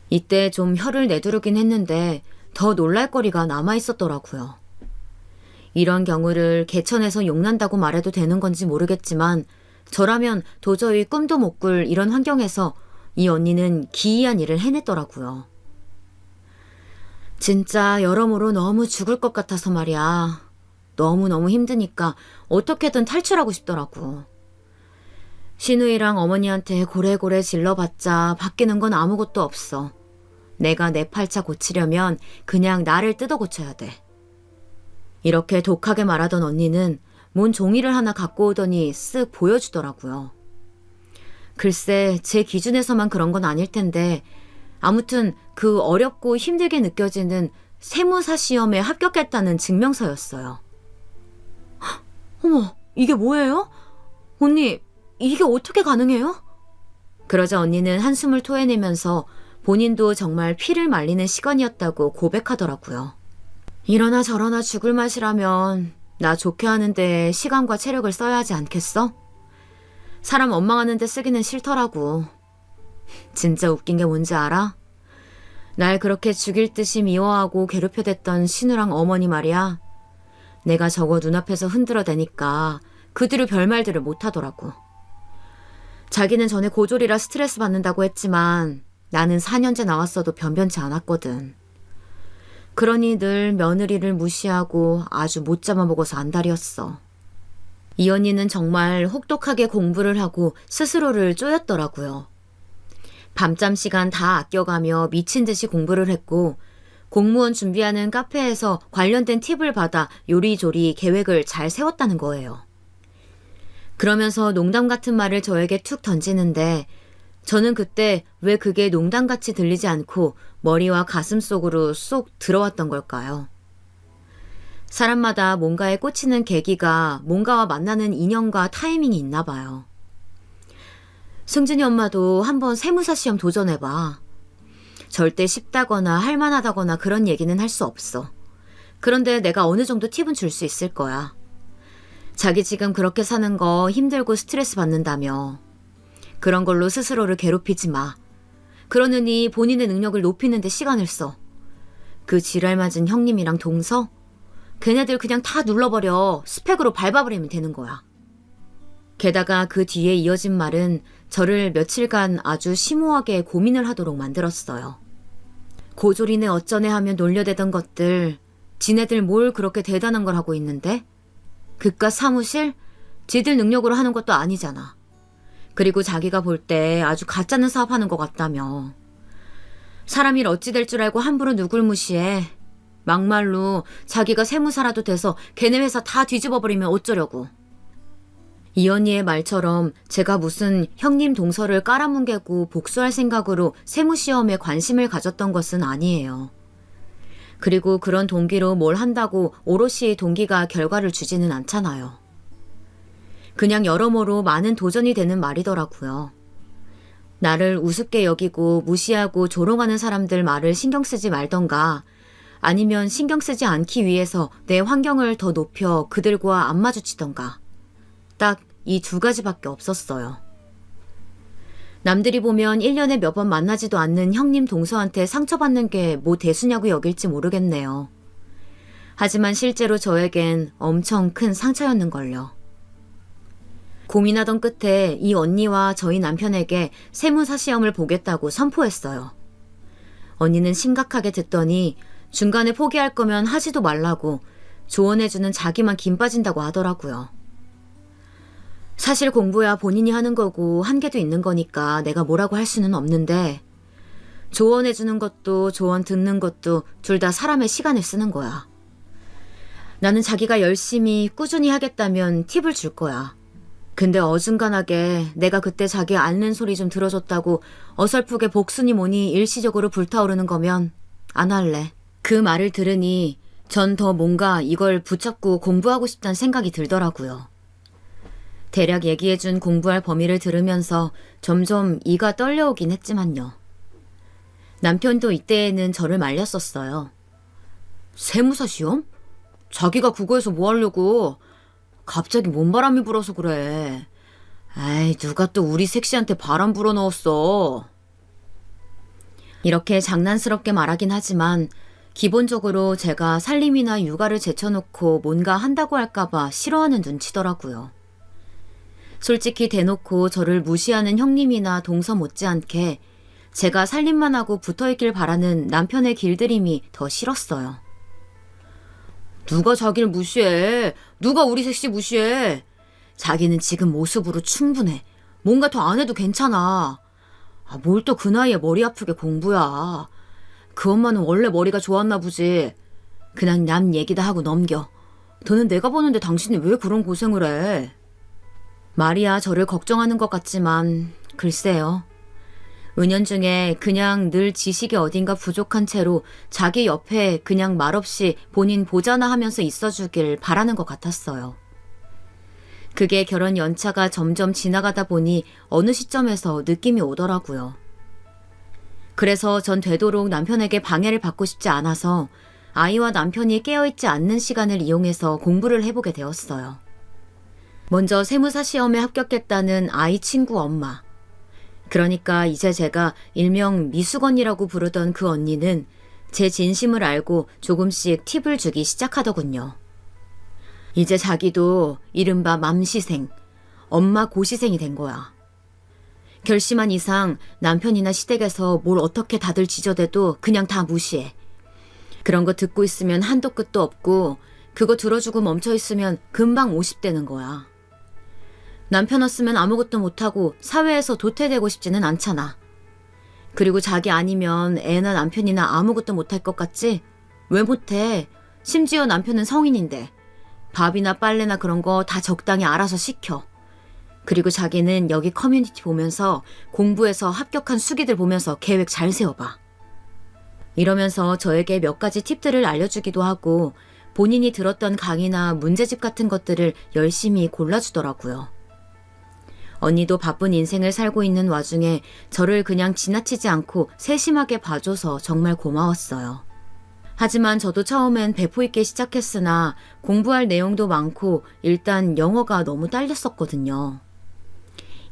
이때 좀 혀를 내두르긴 했는데 더 놀랄 거리가 남아있었더라고요. 이런 경우를 개천에서 용난다고 말해도 되는 건지 모르겠지만 저라면 도저히 꿈도 못 꿀 이런 환경에서 이 언니는 기이한 일을 해냈더라고요. 진짜 여러모로 너무 죽을 것 같아서 말이야. 너무너무 힘드니까 어떻게든 탈출하고 싶더라고. 신우이랑 어머니한테 고래고래 질러봤자 바뀌는 건 아무것도 없어. 내가 내 팔자 고치려면 그냥 나를 뜯어 고쳐야 돼. 이렇게 독하게 말하던 언니는 뭔 종이를 하나 갖고 오더니 쓱 보여주더라고요. 글쎄, 제 기준에서만 그런 건 아닐 텐데 아무튼 그 어렵고 힘들게 느껴지는 세무사 시험에 합격했다는 증명서였어요. 헉, 어머, 이게 뭐예요? 언니, 이게 어떻게 가능해요? 그러자 언니는 한숨을 토해내면서 본인도 정말 피를 말리는 시간이었다고 고백하더라고요. 이러나 저러나 죽을 맛이라면 나 좋게 하는데 시간과 체력을 써야 하지 않겠어? 사람 원망하는 데 쓰기는 싫더라고. 진짜 웃긴 게 뭔지 알아? 날 그렇게 죽일 듯이 미워하고 괴롭혀댔던 신우랑 어머니 말이야. 내가 저거 눈앞에서 흔들어대니까 그 뒤로 별말들을 못하더라고. 자기는 전에 고졸이라 스트레스 받는다고 했지만 나는 4년째 나왔어도 변변치 않았거든. 그러니 늘 며느리를 무시하고 아주 못 잡아먹어서 안달이었어. 이 언니는 정말 혹독하게 공부를 하고 스스로를 쪼였더라고요. 밤잠 시간 다 아껴가며 미친 듯이 공부를 했고 공무원 준비하는 카페에서 관련된 팁을 받아 요리조리 계획을 잘 세웠다는 거예요. 그러면서 농담 같은 말을 저에게 툭 던지는데 저는 그때 왜 그게 농담같이 들리지 않고 머리와 가슴 속으로 쏙 들어왔던 걸까요? 사람마다 뭔가에 꽂히는 계기가 뭔가와 만나는 인연과 타이밍이 있나 봐요. 승준이 엄마도 한번 세무사 시험 도전해봐. 절대 쉽다거나 할만하다거나 그런 얘기는 할 수 없어. 그런데 내가 어느 정도 팁은 줄 수 있을 거야. 자기 지금 그렇게 사는 거 힘들고 스트레스 받는다며. 그런 걸로 스스로를 괴롭히지 마. 그러느니 본인의 능력을 높이는 데 시간을 써. 그 지랄 맞은 형님이랑 동서? 걔네들 그냥 다 눌러버려. 스펙으로 밟아버리면 되는 거야. 게다가 그 뒤에 이어진 말은 저를 며칠간 아주 심오하게 고민을 하도록 만들었어요. 고졸이네 어쩌네 하며 놀려대던 것들, 지네들 뭘 그렇게 대단한 걸 하고 있는데? 그깟 사무실? 지들 능력으로 하는 것도 아니잖아. 그리고 자기가 볼 때 아주 가짜는 사업하는 것 같다며. 사람 일 어찌 될 줄 알고 함부로 누굴 무시해. 막말로 자기가 세무사라도 돼서 걔네 회사 다 뒤집어버리면 어쩌려고. 이 언니의 말처럼 제가 무슨 형님 동서를 깔아뭉개고 복수할 생각으로 세무시험에 관심을 가졌던 것은 아니에요. 그리고 그런 동기로 뭘 한다고 오롯이 동기가 결과를 주지는 않잖아요. 그냥 여러모로 많은 도전이 되는 말이더라고요. 나를 우습게 여기고 무시하고 조롱하는 사람들 말을 신경 쓰지 말던가 아니면 신경 쓰지 않기 위해서 내 환경을 더 높여 그들과 안 마주치던가. 딱 이 두 가지밖에 없었어요. 남들이 보면 1년에 몇 번 만나지도 않는 형님 동서한테 상처받는 게 뭐 대수냐고 여길지 모르겠네요. 하지만 실제로 저에겐 엄청 큰 상처였는걸요. 고민하던 끝에 이 언니와 저희 남편에게 세무사 시험을 보겠다고 선포했어요. 언니는 심각하게 듣더니 중간에 포기할 거면 하지도 말라고 조언해주는 자기만 김 빠진다고 하더라고요. 사실 공부야 본인이 하는 거고 한계도 있는 거니까 내가 뭐라고 할 수는 없는데 조언해주는 것도 조언 듣는 것도 둘 다 사람의 시간을 쓰는 거야. 나는 자기가 열심히 꾸준히 하겠다면 팁을 줄 거야. 근데 어중간하게 내가 그때 자기 앓는 소리 좀 들어줬다고 어설프게 복순이 뭐니 일시적으로 불타오르는 거면 안 할래. 그 말을 들으니 전 더 뭔가 이걸 붙잡고 공부하고 싶다는 생각이 들더라고요. 대략 얘기해준 공부할 범위를 들으면서 점점 이가 떨려오긴 했지만요. 남편도 이때에는 저를 말렸었어요. 세무사 시험? 자기가 그거에서 뭐 하려고? 갑자기 뭔 바람이 불어서 그래. 아이, 누가 또 우리 섹시한테 바람 불어 넣었어. 이렇게 장난스럽게 말하긴 하지만 기본적으로 제가 살림이나 육아를 제쳐놓고 뭔가 한다고 할까봐 싫어하는 눈치더라고요. 솔직히 대놓고 저를 무시하는 형님이나 동서 못지않게 제가 살림만 하고 붙어있길 바라는 남편의 길들임이 더 싫었어요. 누가 자기를 무시해? 누가 우리 섹시 무시해? 자기는 지금 모습으로 충분해. 뭔가 더 안 해도 괜찮아. 뭘 또 그 나이에 머리 아프게 공부야. 그 엄마는 원래 머리가 좋았나 보지. 그냥 남 얘기다 하고 넘겨. 더는 내가 보는데 당신이 왜 그런 고생을 해? 말이야 저를 걱정하는 것 같지만 글쎄요. 은연중에 그냥 늘 지식이 어딘가 부족한 채로 자기 옆에 그냥 말없이 본인 보자나 하면서 있어주길 바라는 것 같았어요. 그게 결혼 연차가 점점 지나가다 보니 어느 시점에서 느낌이 오더라고요. 그래서 전 되도록 남편에게 방해를 받고 싶지 않아서 아이와 남편이 깨어있지 않는 시간을 이용해서 공부를 해보게 되었어요. 먼저 세무사 시험에 합격했다는 아이 친구 엄마. 그러니까 이제 제가 일명 미숙언니라고 부르던 그 언니는 제 진심을 알고 조금씩 팁을 주기 시작하더군요. 이제 자기도 이른바 맘시생, 엄마 고시생이 된 거야. 결심한 이상 남편이나 시댁에서 뭘 어떻게 다들 지저대도 그냥 다 무시해. 그런 거 듣고 있으면 한도 끝도 없고 그거 들어주고 멈춰 있으면 금방 50대는 거야. 남편 없으면 아무것도 못하고 사회에서 도태되고 싶지는 않잖아. 그리고 자기 아니면 애나 남편이나 아무것도 못할 것 같지? 왜 못해? 심지어 남편은 성인인데 밥이나 빨래나 그런 거 다 적당히 알아서 시켜. 그리고 자기는 여기 커뮤니티 보면서 공부해서 합격한 수기들 보면서 계획 잘 세워봐. 이러면서 저에게 몇 가지 팁들을 알려주기도 하고 본인이 들었던 강의나 문제집 같은 것들을 열심히 골라주더라고요. 언니도 바쁜 인생을 살고 있는 와중에 저를 그냥 지나치지 않고 세심하게 봐줘서 정말 고마웠어요. 하지만 저도 처음엔 배포 있게 시작했으나 공부할 내용도 많고 일단 영어가 너무 딸렸었거든요.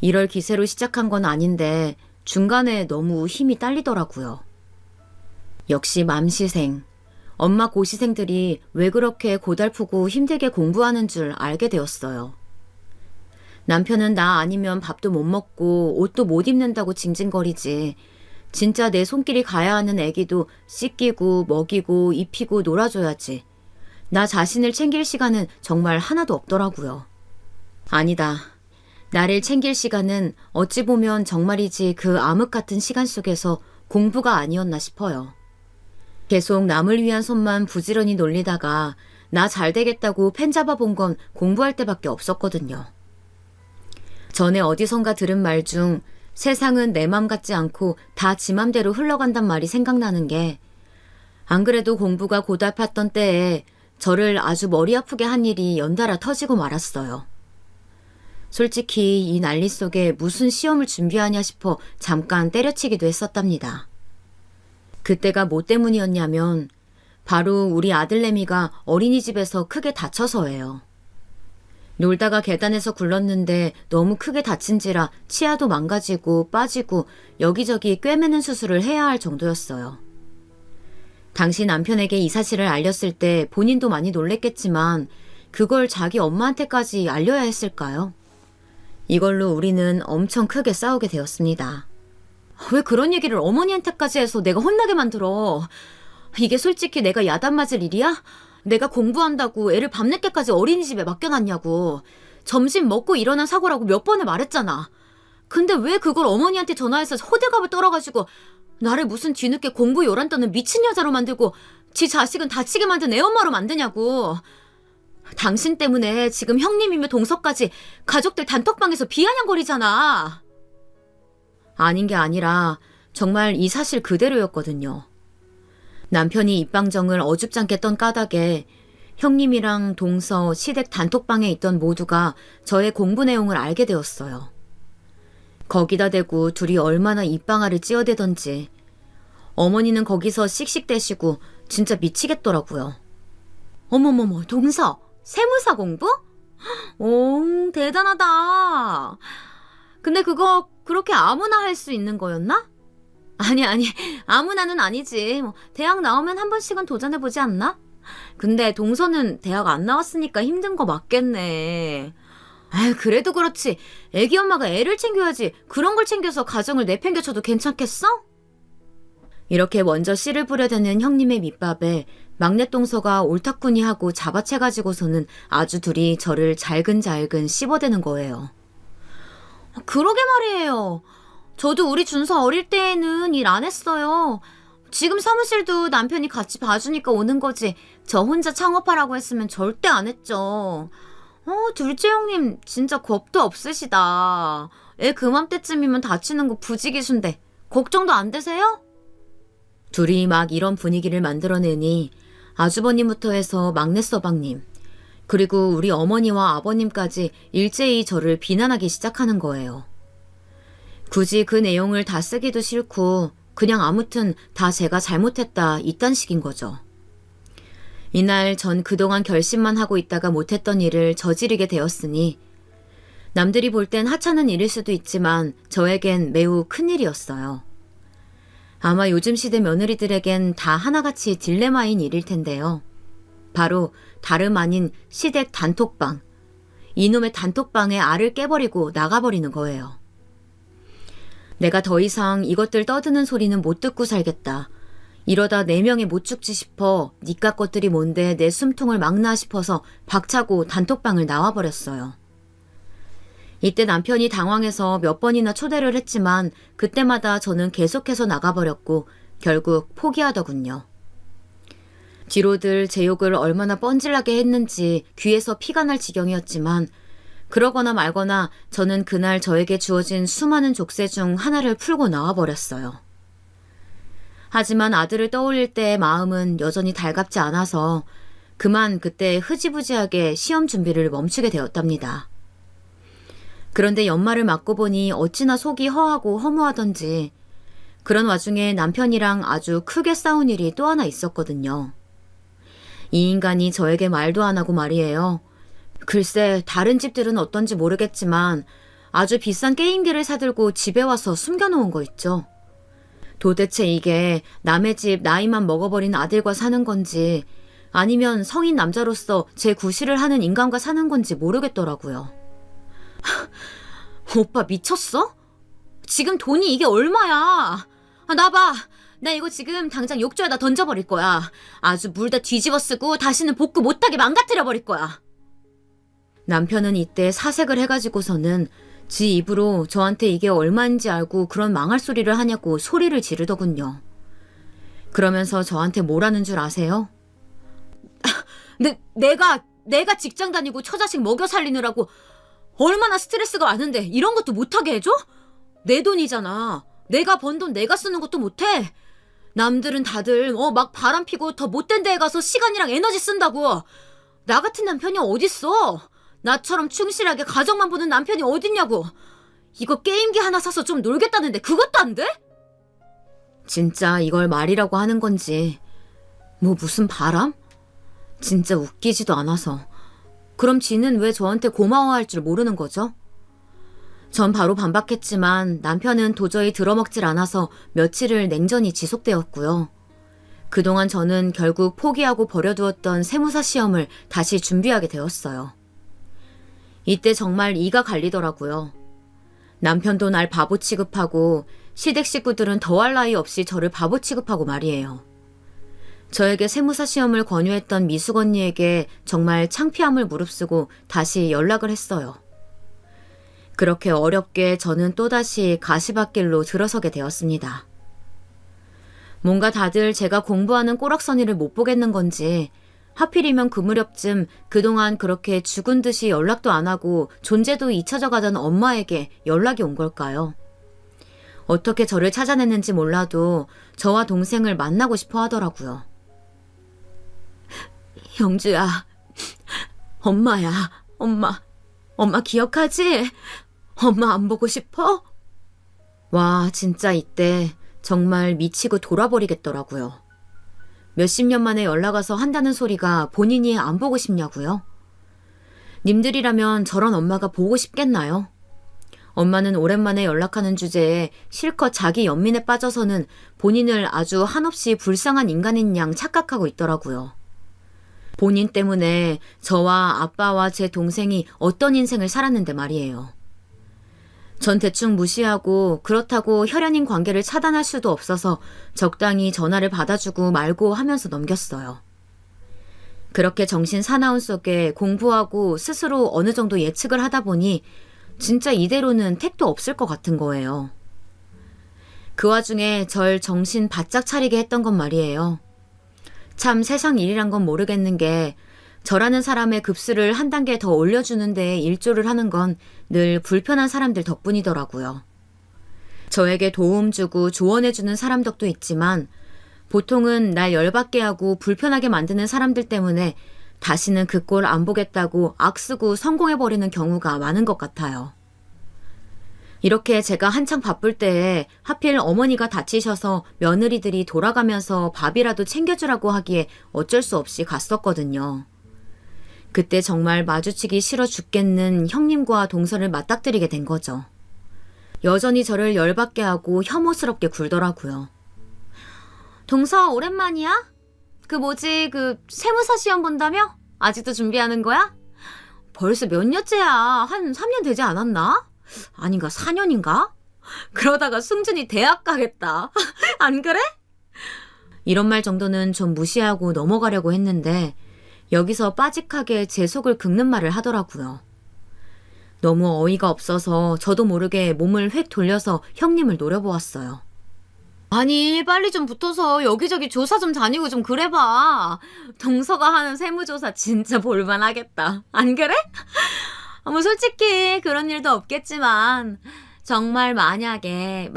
이럴 기세로 시작한 건 아닌데 중간에 너무 힘이 딸리더라고요. 역시 맘시생, 엄마 고시생들이 왜 그렇게 고달프고 힘들게 공부하는 줄 알게 되었어요. 남편은 나 아니면 밥도 못 먹고 옷도 못 입는다고 징징거리지. 진짜 내 손길이 가야 하는 애기도 씻기고 먹이고 입히고 놀아줘야지. 나 자신을 챙길 시간은 정말 하나도 없더라고요. 아니다. 나를 챙길 시간은 어찌 보면 정말이지 그 암흑 같은 시간 속에서 공부가 아니었나 싶어요. 계속 남을 위한 손만 부지런히 놀리다가 나 잘 되겠다고 펜 잡아본 건 공부할 때밖에 없었거든요. 전에 어디선가 들은 말 중 세상은 내 맘 같지 않고 다 지 맘대로 흘러간단 말이 생각나는 게 안 그래도 공부가 고달팠던 때에 저를 아주 머리 아프게 한 일이 연달아 터지고 말았어요. 솔직히 이 난리 속에 무슨 시험을 준비하냐 싶어 잠깐 때려치기도 했었답니다. 그때가 뭐 때문이었냐면 바로 우리 아들내미가 어린이집에서 크게 다쳐서예요. 놀다가 계단에서 굴렀는데 너무 크게 다친지라 치아도 망가지고 빠지고 여기저기 꿰매는 수술을 해야 할 정도였어요. 당시 남편에게 이 사실을 알렸을 때 본인도 많이 놀랬겠지만 그걸 자기 엄마한테까지 알려야 했을까요? 이걸로 우리는 엄청 크게 싸우게 되었습니다. 왜 그런 얘기를 어머니한테까지 해서 내가 혼나게 만들어? 이게 솔직히 내가 야단 맞을 일이야? 내가 공부한다고 애를 밤늦게까지 어린이집에 맡겨놨냐고. 점심 먹고 일어난 사고라고 몇 번을 말했잖아. 근데 왜 그걸 어머니한테 전화해서 호들갑을 떨어가지고 나를 무슨 뒤늦게 공부 요란 떠는 미친 여자로 만들고 지 자식은 다치게 만든 애엄마로 만드냐고. 당신 때문에 지금 형님이며 동서까지 가족들 단톡방에서 비아냥거리잖아. 아닌 게 아니라 정말 이 사실 그대로였거든요. 남편이 입방정을 어줍잖게 떤 까닭에 형님이랑 동서, 시댁 단톡방에 있던 모두가 저의 공부 내용을 알게 되었어요. 거기다 대고 둘이 얼마나 입방아를 찧어대던지 어머니는 거기서 씩씩대시고 진짜 미치겠더라고요. 어머머머, 동서, 세무사 공부? 오, 대단하다. 근데 그거 그렇게 아무나 할 수 있는 거였나? 아니, 아무나는 아니지. 대학 나오면 한 번씩은 도전해보지 않나? 근데 동서는 대학 안 나왔으니까 힘든 거 맞겠네. 아유, 그래도 그렇지. 애기 엄마가 애를 챙겨야지. 그런 걸 챙겨서 가정을 내팽개쳐도 괜찮겠어? 이렇게 먼저 씨를 뿌려대는 형님의 밑밥에 막내 동서가 옳다쿠니 하고 잡아채가지고서는 아주 둘이 저를 잘근잘근 씹어대는 거예요. 그러게 말이에요. 저도 우리 준서 어릴 때에는 일 안 했어요. 지금 사무실도 남편이 같이 봐주니까 오는 거지. 저 혼자 창업하라고 했으면 절대 안 했죠. 둘째 형님 진짜 겁도 없으시다. 애 그맘때쯤이면 다치는 거 부지기수인데 걱정도 안 되세요? 둘이 막 이런 분위기를 만들어내니 아주버님부터 해서 막내 서방님, 그리고 우리 어머니와 아버님까지 일제히 저를 비난하기 시작하는 거예요. 굳이 그 내용을 다 쓰기도 싫고 그냥 아무튼 다 제가 잘못했다 이딴 식인 거죠. 이날 전 그동안 결심만 하고 있다가 못했던 일을 저지르게 되었으니 남들이 볼 땐 하찮은 일일 수도 있지만 저에겐 매우 큰일이었어요. 아마 요즘 시대 며느리들에겐 다 하나같이 딜레마인 일일 텐데요. 바로 다름 아닌 시댁 단톡방. 이놈의 단톡방에 알을 깨버리고 나가버리는 거예요. 내가 더 이상 이것들 떠드는 소리는 못 듣고 살겠다. 이러다 4명에 못 죽지 싶어 니까 것들이 뭔데 내 숨통을 막나 싶어서 박차고 단톡방을 나와버렸어요. 이때 남편이 당황해서 몇 번이나 초대를 했지만 그때마다 저는 계속해서 나가버렸고 결국 포기하더군요. 뒤로들 제 욕을 얼마나 뻔질나게 했는지 귀에서 피가 날 지경이었지만 그러거나 말거나 저는 그날 저에게 주어진 수많은 족쇄 중 하나를 풀고 나와버렸어요. 하지만 아들을 떠올릴 때의 마음은 여전히 달갑지 않아서 그만 그때 흐지부지하게 시험 준비를 멈추게 되었답니다. 그런데 연말을 맞고 보니 어찌나 속이 허하고 허무하던지 그런 와중에 남편이랑 아주 크게 싸운 일이 또 하나 있었거든요. 이 인간이 저에게 말도 안 하고 말이에요. 글쎄 다른 집들은 어떤지 모르겠지만 아주 비싼 게임기를 사들고 집에 와서 숨겨놓은 거 있죠. 도대체 이게 남의 집 나이만 먹어버린 아들과 사는 건지 아니면 성인 남자로서 제 구실을 하는 인간과 사는 건지 모르겠더라고요. 오빠 미쳤어? 지금 돈이 이게 얼마야? 나 봐. 나 이거 지금 당장 욕조에다 던져버릴 거야. 아주 물 다 뒤집어 쓰고 다시는 복구 못하게 망가뜨려버릴 거야. 남편은 이때 사색을 해가지고서는 지 입으로 저한테 이게 얼마인지 알고 그런 망할 소리를 하냐고 소리를 지르더군요. 그러면서 저한테 뭐라는 줄 아세요? 내가 직장 다니고 처자식 먹여 살리느라고 얼마나 스트레스가 많은데 이런 것도 못하게 해줘? 내 돈이잖아. 내가 번 돈 내가 쓰는 것도 못해. 남들은 다들 막 바람 피고 더 못된 데에 가서 시간이랑 에너지 쓴다고. 나 같은 남편이 어딨어? 나처럼 충실하게 가정만 보는 남편이 어딨냐고. 이거 게임기 하나 사서 좀 놀겠다는데 그것도 안 돼? 진짜 이걸 말이라고 하는 건지 무슨 바람? 진짜 웃기지도 않아서. 그럼 지는 왜 저한테 고마워할 줄 모르는 거죠? 전 바로 반박했지만 남편은 도저히 들어먹질 않아서 며칠을 냉전이 지속되었고요. 그동안 저는 결국 포기하고 버려두었던 세무사 시험을 다시 준비하게 되었어요. 이때 정말 이가 갈리더라고요. 남편도 날 바보 취급하고 시댁 식구들은 더할 나위 없이 저를 바보 취급하고 말이에요. 저에게 세무사 시험을 권유했던 미숙 언니에게 정말 창피함을 무릅쓰고 다시 연락을 했어요. 그렇게 어렵게 저는 또다시 가시밭길로 들어서게 되었습니다. 뭔가 다들 제가 공부하는 꼬락서니를 못 보겠는 건지 하필이면 그 무렵쯤 그동안 그렇게 죽은 듯이 연락도 안 하고 존재도 잊혀져 가던 엄마에게 연락이 온 걸까요? 어떻게 저를 찾아냈는지 몰라도 저와 동생을 만나고 싶어 하더라고요. 영주야, 엄마야, 엄마 기억하지? 엄마 안 보고 싶어? 와, 진짜 이때 정말 미치고 돌아버리겠더라고요. 몇십 년 만에 연락 와서 한다는 소리가 본인이 안 보고 싶냐고요? 님들이라면 저런 엄마가 보고 싶겠나요? 엄마는 오랜만에 연락하는 주제에 실컷 자기 연민에 빠져서는 본인을 아주 한없이 불쌍한 인간인 양 착각하고 있더라고요. 본인 때문에 저와 아빠와 제 동생이 어떤 인생을 살았는데 말이에요. 전 대충 무시하고 그렇다고 혈연인 관계를 차단할 수도 없어서 적당히 전화를 받아주고 말고 하면서 넘겼어요. 그렇게 정신 사나운 속에 공부하고 스스로 어느 정도 예측을 하다 보니 진짜 이대로는 택도 없을 것 같은 거예요. 그 와중에 절 정신 바짝 차리게 했던 건 말이에요. 참 세상 일이란 건 모르겠는 게 저라는 사람의 급수를 한 단계 더 올려주는 데 일조를 하는 건 늘 불편한 사람들 덕분이더라고요. 저에게 도움 주고 조언해주는 사람 덕도 있지만 보통은 날 열받게 하고 불편하게 만드는 사람들 때문에 다시는 그 꼴 안 보겠다고 악쓰고 성공해버리는 경우가 많은 것 같아요. 이렇게 제가 한창 바쁠 때에 하필 어머니가 다치셔서 며느리들이 돌아가면서 밥이라도 챙겨주라고 하기에 어쩔 수 없이 갔었거든요. 그때 정말 마주치기 싫어 죽겠는 형님과 동서를 맞닥뜨리게 된 거죠. 여전히 저를 열받게 하고 혐오스럽게 굴더라고요. 동서 오랜만이야? 그 세무사 시험 본다며? 아직도 준비하는 거야? 벌써 몇 년째야? 한 3년 되지 않았나? 아닌가 4년인가? 그러다가 승준이 대학 가겠다. 안 그래? 이런 말 정도는 좀 무시하고 넘어가려고 했는데 여기서 빠직하게 제 속을 긁는 말을 하더라고요. 너무 어이가 없어서 저도 모르게 몸을 획 돌려서 형님을 노려보았어요. 아니 빨리 좀 붙어서 여기저기 조사 좀 다니고 좀 그래봐. 동서가 하는 세무조사 진짜 볼만하겠다. 안 그래? 뭐 솔직히 그런 일도 없겠지만 정말 만약에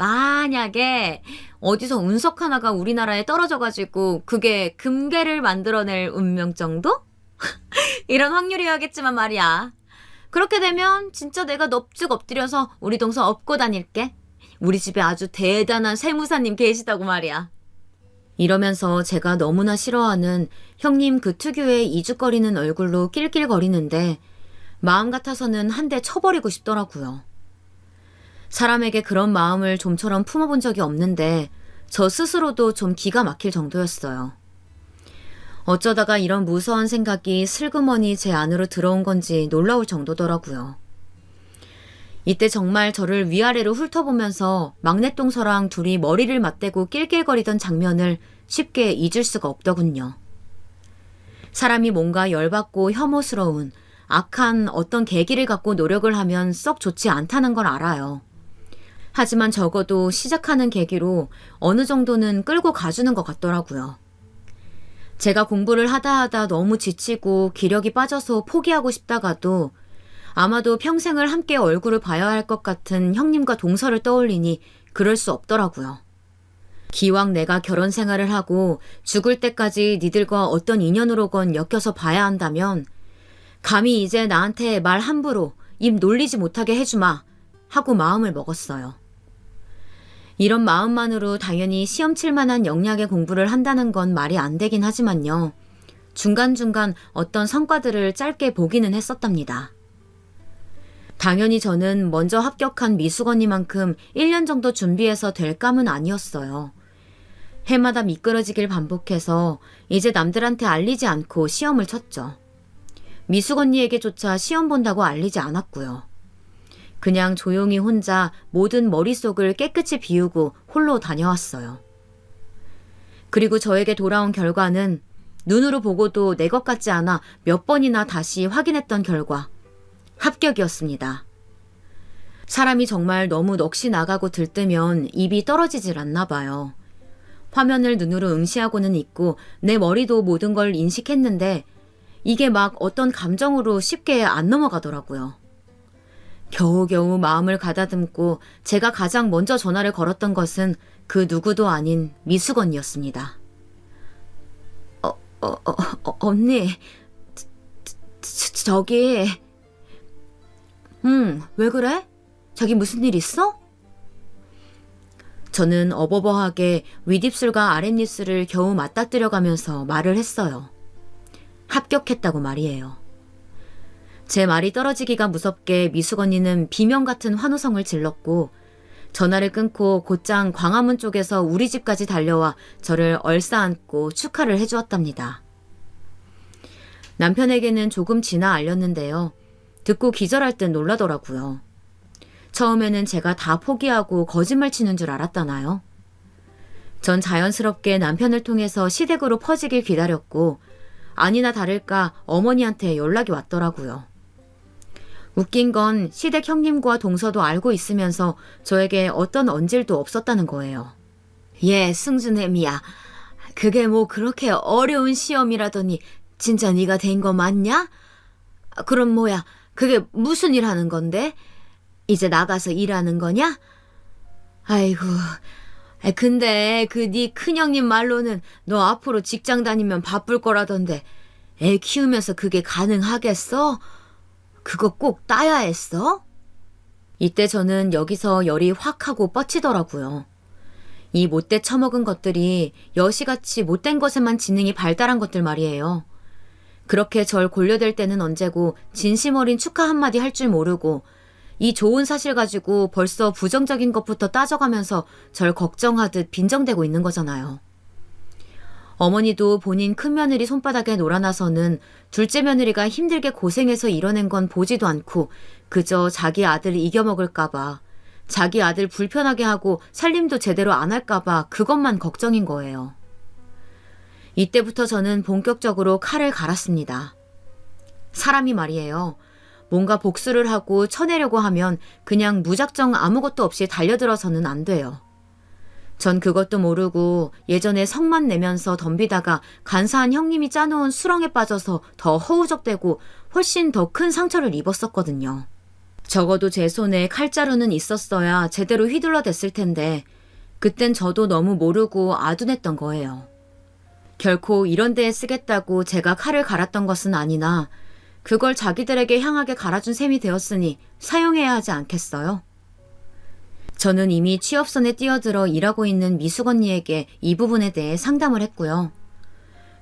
어디서 운석 하나가 우리나라에 떨어져가지고 그게 금괴를 만들어낼 운명 정도? 이런 확률이야겠지만 말이야. 그렇게 되면 진짜 내가 넙죽 엎드려서 우리 동서 업고 다닐게. 우리 집에 아주 대단한 세무사님 계시다고 말이야. 이러면서 제가 너무나 싫어하는 형님 그 특유의 이죽거리는 얼굴로 낄낄거리는데 마음 같아서는 한 대 쳐버리고 싶더라고요. 사람에게 그런 마음을 좀처럼 품어본 적이 없는데 저 스스로도 좀 기가 막힐 정도였어요. 어쩌다가 이런 무서운 생각이 슬그머니 제 안으로 들어온 건지 놀라울 정도더라고요. 이때 정말 저를 위아래로 훑어보면서 막내동서랑 둘이 머리를 맞대고 낄낄거리던 장면을 쉽게 잊을 수가 없더군요. 사람이 뭔가 열받고 혐오스러운 악한 어떤 계기를 갖고 노력을 하면 썩 좋지 않다는 걸 알아요. 하지만 적어도 시작하는 계기로 어느 정도는 끌고 가주는 것 같더라고요. 제가 공부를 하다 너무 지치고 기력이 빠져서 포기하고 싶다가도 아마도 평생을 함께 얼굴을 봐야 할 것 같은 형님과 동서를 떠올리니 그럴 수 없더라고요. 기왕 내가 결혼 생활을 하고 죽을 때까지 니들과 어떤 인연으로건 엮여서 봐야 한다면 감히 이제 나한테 말 함부로 입 놀리지 못하게 해주마 하고 마음을 먹었어요. 이런 마음만으로 당연히 시험 칠 만한 역량의 공부를 한다는 건 말이 안 되긴 하지만요. 중간중간 어떤 성과들을 짧게 보기는 했었답니다. 당연히 저는 먼저 합격한 미숙언니만큼 1년 정도 준비해서 될 감은 아니었어요. 해마다 미끄러지길 반복해서 이제 남들한테 알리지 않고 시험을 쳤죠. 미숙언니에게조차 시험 본다고 알리지 않았고요. 그냥 조용히 혼자 모든 머릿속을 깨끗이 비우고 홀로 다녀왔어요. 그리고 저에게 돌아온 결과는 눈으로 보고도 내 것 같지 않아 몇 번이나 다시 확인했던 결과 합격이었습니다. 사람이 정말 너무 넋이 나가고 들뜨면 입이 떨어지질 않나 봐요. 화면을 눈으로 응시하고는 있고 내 머리도 모든 걸 인식했는데 이게 막 어떤 감정으로 쉽게 안 넘어가더라고요. 겨우겨우 마음을 가다듬고 제가 가장 먼저 전화를 걸었던 것은 그 누구도 아닌 미숙언니였습니다. 언니, 저기... 왜 그래? 자기 무슨 일 있어? 저는 어버버하게 윗입술과 아랫입술을 겨우 맞닥뜨려가면서 말을 했어요. 합격했다고 말이에요. 제 말이 떨어지기가 무섭게 미숙언니는 비명 같은 환호성을 질렀고 전화를 끊고 곧장 광화문 쪽에서 우리 집까지 달려와 저를 얼싸안고 축하를 해주었답니다. 남편에게는 조금 지나 알렸는데요. 듣고 기절할 듯 놀라더라고요. 처음에는 제가 다 포기하고 거짓말 치는 줄 알았다나요? 전 자연스럽게 남편을 통해서 시댁으로 퍼지길 기다렸고 아니나 다를까 어머니한테 연락이 왔더라고요. 웃긴 건 시댁 형님과 동서도 알고 있으면서 저에게 어떤 언질도 없었다는 거예요. 예, 승준애미야. 그게 뭐 그렇게 어려운 시험이라더니 진짜 네가 된 거 맞냐? 그럼 뭐야, 그게 무슨 일 하는 건데? 이제 나가서 일하는 거냐? 아이고, 근데 그 네 큰형님 말로는 너 앞으로 직장 다니면 바쁠 거라던데 애 키우면서 그게 가능하겠어? 그거 꼭 따야 했어? 이때 저는 여기서 열이 확 하고 뻗치더라고요. 이 못돼 처먹은 것들이 여시같이 못된 것에만 지능이 발달한 것들 말이에요. 그렇게 절 골려댈 때는 언제고 진심 어린 축하 한마디 할 줄 모르고 이 좋은 사실 가지고 벌써 부정적인 것부터 따져가면서 절 걱정하듯 빈정대고 있는 거잖아요. 어머니도 본인 큰며느리 손바닥에 놀아나서는 둘째 며느리가 힘들게 고생해서 이뤄낸 건 보지도 않고 그저 자기 아들 이겨먹을까봐, 자기 아들 불편하게 하고 살림도 제대로 안 할까봐 그것만 걱정인 거예요. 이때부터 저는 본격적으로 칼을 갈았습니다. 사람이 말이에요. 뭔가 복수를 하고 쳐내려고 하면 그냥 무작정 아무것도 없이 달려들어서는 안 돼요. 전 그것도 모르고 예전에 성만 내면서 덤비다가 간사한 형님이 짜놓은 수렁에 빠져서 더 허우적대고 훨씬 더 큰 상처를 입었었거든요. 적어도 제 손에 칼자루는 있었어야 제대로 휘둘러댔을 텐데 그땐 저도 너무 모르고 아둔했던 거예요. 결코 이런 데에 쓰겠다고 제가 칼을 갈았던 것은 아니나 그걸 자기들에게 향하게 갈아준 셈이 되었으니 사용해야 하지 않겠어요? 저는 이미 취업선에 뛰어들어 일하고 있는 미숙 언니에게 이 부분에 대해 상담을 했고요.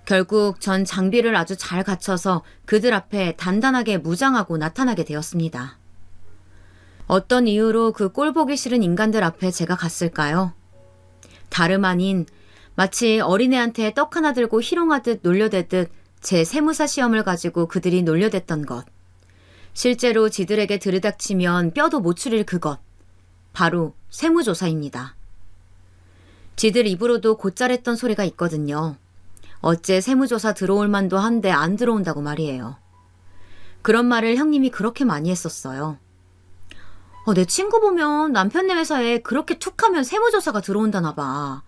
결국 전 장비를 아주 잘 갖춰서 그들 앞에 단단하게 무장하고 나타나게 되었습니다. 어떤 이유로 그 꼴보기 싫은 인간들 앞에 제가 갔을까요? 다름 아닌 마치 어린애한테 떡 하나 들고 희롱하듯 놀려대듯 제 세무사 시험을 가지고 그들이 놀려댔던 것. 실제로 지들에게 들이닥치면 뼈도 못 추릴 그것. 바로 세무조사입니다. 지들 입으로도 곧잘했던 소리가 있거든요. 어째 세무조사 들어올 만도 한데 안 들어온다고 말이에요. 그런 말을 형님이 그렇게 많이 했었어요. 내 친구 보면 남편네 회사에 그렇게 툭하면 세무조사가 들어온다나 봐.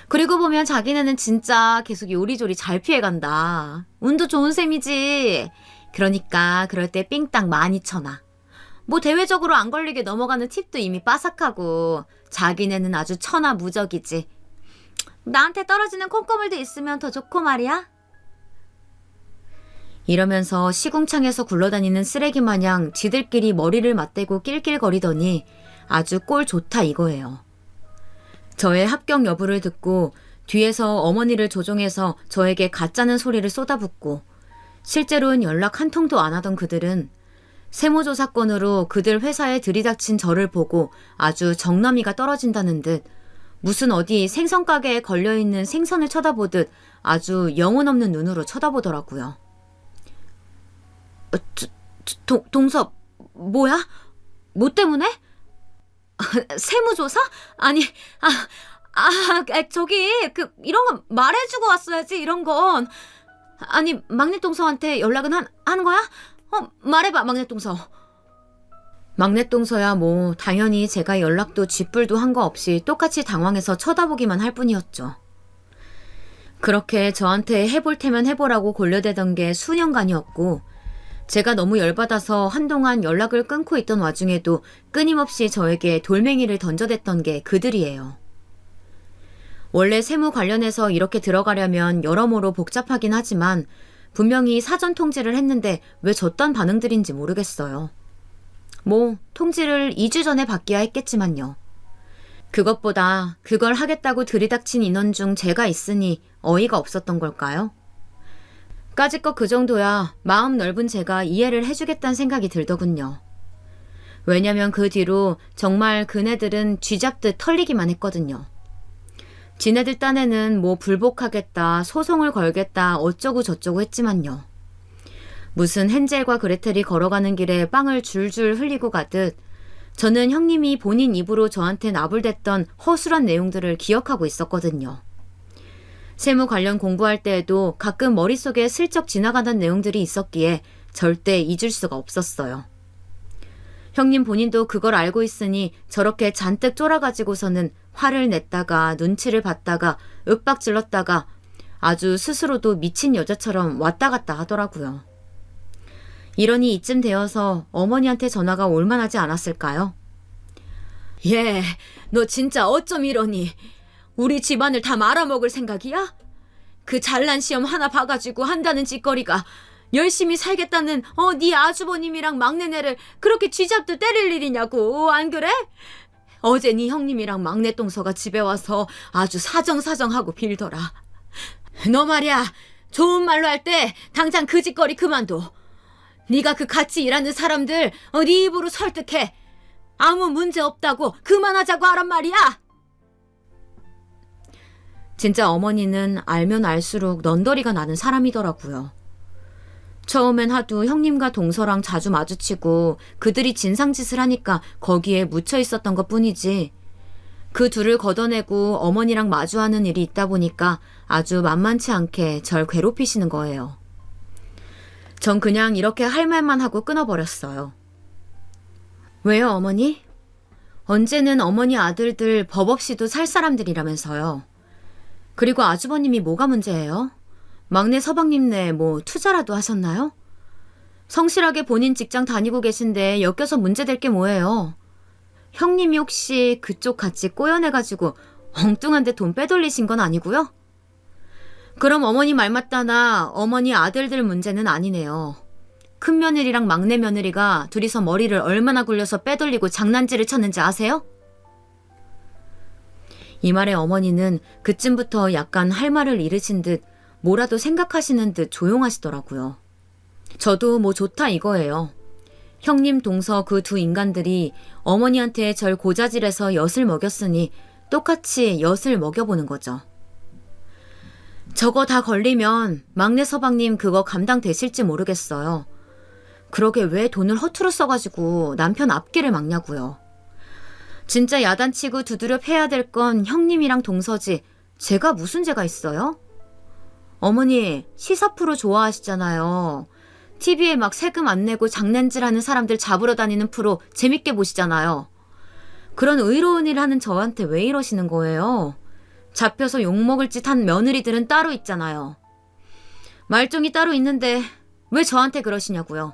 그리고 보면 자기네는 진짜 계속 요리조리 잘 피해간다. 운도 좋은 셈이지. 그러니까 그럴 때 삥땅 많이 쳐놔. 뭐 대외적으로 안 걸리게 넘어가는 팁도 이미 빠삭하고 자기네는 아주 천하무적이지. 나한테 떨어지는 콩고물도 있으면 더 좋고 말이야. 이러면서 시궁창에서 굴러다니는 쓰레기 마냥 지들끼리 머리를 맞대고 낄낄거리더니 아주 꼴 좋다 이거예요. 저의 합격 여부를 듣고 뒤에서 어머니를 조종해서 저에게 가짜는 소리를 쏟아붓고 실제로는 연락 한 통도 안 하던 그들은 세무조사 건으로 그들 회사에 들이닥친 저를 보고 아주 정남이가 떨어진다는 듯 무슨 어디 생선가게에 걸려있는 생선을 쳐다보듯 아주 영혼 없는 눈으로 쳐다보더라고요. 동섭, 뭐야? 뭐 때문에? 세무조사? 아니, 저기, 이런 건 말해주고 왔어야지, 이런 건. 아니, 막내 동서한테 연락은 하는 거야? 말해봐, 막내 동서. 막내 동서야 뭐, 당연히 제가 연락도 쥐뿔도 한 거 없이 똑같이 당황해서 쳐다보기만 할 뿐이었죠. 그렇게 저한테 해볼 테면 해보라고 골려대던 게 수년간이었고, 제가 너무 열받아서 한동안 연락을 끊고 있던 와중에도 끊임없이 저에게 돌멩이를 던져댔던 게 그들이에요. 원래 세무 관련해서 이렇게 들어가려면 여러모로 복잡하긴 하지만 분명히 사전 통지를 했는데 왜 저딴 반응들인지 모르겠어요. 뭐 통지를 2주 전에 받기야 했겠지만요. 그것보다 그걸 하겠다고 들이닥친 인원 중 제가 있으니 어이가 없었던 걸까요? 까짓것 그 정도야 마음 넓은 제가 이해를 해주겠다는 생각이 들더군요. 왜냐면 그 뒤로 정말 그네들은 쥐잡듯 털리기만 했거든요. 지네들 딴에는 뭐 불복하겠다, 소송을 걸겠다, 어쩌고 저쩌고 했지만요. 무슨 헨젤과 그레텔이 걸어가는 길에 빵을 줄줄 흘리고 가듯 저는 형님이 본인 입으로 저한테 나불댔던 허술한 내용들을 기억하고 있었거든요. 세무 관련 공부할 때에도 가끔 머릿속에 슬쩍 지나가던 내용들이 있었기에 절대 잊을 수가 없었어요. 형님 본인도 그걸 알고 있으니 저렇게 잔뜩 쫄아가지고서는 화를 냈다가 눈치를 봤다가 윽박질렀다가 아주 스스로도 미친 여자처럼 왔다 갔다 하더라고요. 이러니 이쯤 되어서 어머니한테 전화가 올만하지 않았을까요? 얘, 너 진짜 어쩜 이러니? 우리 집안을 다 말아먹을 생각이야? 그 잘난 시험 하나 봐가지고 한다는 짓거리가 열심히 살겠다는 네 아주버님이랑 막내네를 그렇게 쥐잡듯 때릴 일이냐고, 안 그래? 어제 네 형님이랑 막내 동서가 집에 와서 아주 사정사정하고 빌더라. 너 말이야, 좋은 말로 할 때 당장 그 짓거리 그만둬. 네가 그 같이 일하는 사람들 네 입으로 설득해. 아무 문제 없다고 그만하자고 하란 말이야. 진짜 어머니는 알면 알수록 넌더리가 나는 사람이더라고요. 처음엔 하도 형님과 동서랑 자주 마주치고 그들이 진상짓을 하니까 거기에 묻혀 있었던 것 뿐이지, 그 둘을 걷어내고 어머니랑 마주하는 일이 있다 보니까 아주 만만치 않게 절 괴롭히시는 거예요. 전 그냥 이렇게 할 말만 하고 끊어버렸어요. 왜요, 어머니? 언제는 어머니 아들들 법 없이도 살 사람들이라면서요. 그리고 아주버님이 뭐가 문제예요? 막내 서방님네 뭐 투자라도 하셨나요? 성실하게 본인 직장 다니고 계신데 엮여서 문제될 게 뭐예요? 형님이 혹시 그쪽 같이 꼬여내가지고 엉뚱한 데 돈 빼돌리신 건 아니고요? 그럼 어머니 말 맞다나 어머니 아들들 문제는 아니네요. 큰 며느리랑 막내 며느리가 둘이서 머리를 얼마나 굴려서 빼돌리고 장난질을 쳤는지 아세요? 이 말에 어머니는 그쯤부터 약간 할 말을 잃으신 듯 뭐라도 생각하시는 듯 조용하시더라고요. 저도 뭐 좋다 이거예요. 형님 동서 그 두 인간들이 어머니한테 절 고자질해서 엿을 먹였으니 똑같이 엿을 먹여보는 거죠. 저거 다 걸리면 막내 서방님 그거 감당되실지 모르겠어요. 그러게 왜 돈을 허투루 써가지고 남편 앞길을 막냐고요. 진짜 야단치고 두드려 패야 될 건 형님이랑 동서지 제가 무슨 죄가 있어요? 어머니 시사 프로 좋아하시잖아요. TV에 막 세금 안 내고 장난질하는 사람들 잡으러 다니는 프로 재밌게 보시잖아요. 그런 의로운 일 하는 저한테 왜 이러시는 거예요? 잡혀서 욕먹을 짓 한 며느리들은 따로 있잖아요. 말종이 따로 있는데 왜 저한테 그러시냐고요.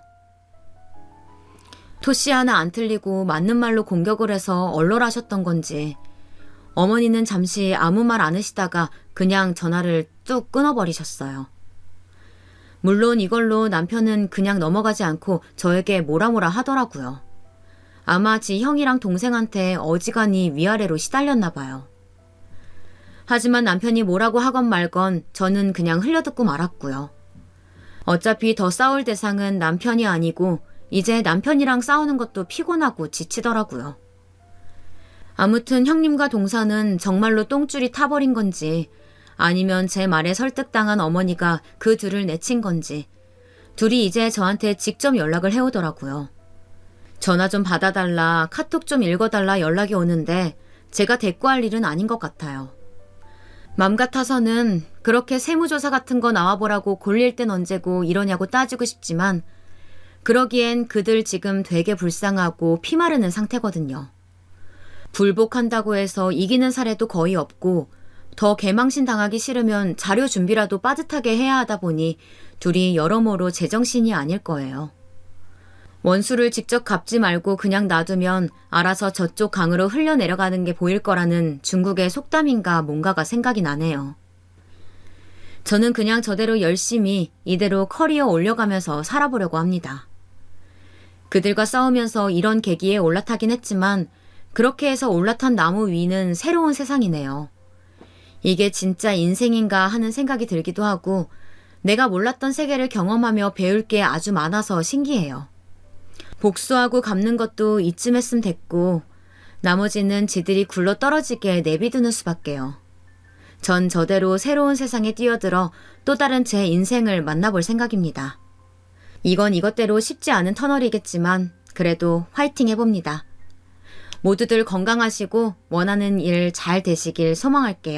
토씨 하나 안 틀리고 맞는 말로 공격을 해서 얼얼하셨던 건지 어머니는 잠시 아무 말 안 하시다가 그냥 전화를 뚝 끊어버리셨어요. 물론 이걸로 남편은 그냥 넘어가지 않고 저에게 뭐라 하더라고요. 아마 지 형이랑 동생한테 어지간히 위아래로 시달렸나 봐요. 하지만 남편이 뭐라고 하건 말건 저는 그냥 흘려듣고 말았고요. 어차피 더 싸울 대상은 남편이 아니고 이제 남편이랑 싸우는 것도 피곤하고 지치더라고요. 아무튼 형님과 동서는 정말로 똥줄이 타버린 건지 아니면 제 말에 설득당한 어머니가 그 둘을 내친 건지 둘이 이제 저한테 직접 연락을 해오더라고요. 전화 좀 받아달라, 카톡 좀 읽어달라 연락이 오는데 제가 대꾸할 일은 아닌 것 같아요. 맘 같아서는 그렇게 세무조사 같은 거 나와보라고 골릴 땐 언제고 이러냐고 따지고 싶지만 그러기엔 그들 지금 되게 불쌍하고 피마르는 상태거든요. 불복한다고 해서 이기는 사례도 거의 없고 더 개망신 당하기 싫으면 자료 준비라도 빠듯하게 해야 하다 보니 둘이 여러모로 제정신이 아닐 거예요. 원수를 직접 갚지 말고 그냥 놔두면 알아서 저쪽 강으로 흘러내려가는 게 보일 거라는 중국의 속담인가 뭔가가 생각이 나네요. 저는 그냥 저대로 열심히 이대로 커리어 올려가면서 살아보려고 합니다. 그들과 싸우면서 이런 계기에 올라타긴 했지만 그렇게 해서 올라탄 나무 위는 새로운 세상이네요. 이게 진짜 인생인가 하는 생각이 들기도 하고 내가 몰랐던 세계를 경험하며 배울 게 아주 많아서 신기해요. 복수하고 갚는 것도 이쯤 했으면 됐고 나머지는 지들이 굴러 떨어지게 내비두는 수밖에요. 전 저대로 새로운 세상에 뛰어들어 또 다른 제 인생을 만나볼 생각입니다. 이건 이것대로 쉽지 않은 터널이겠지만 그래도 화이팅 해봅니다. 모두들 건강하시고 원하는 일 잘 되시길 소망할게요.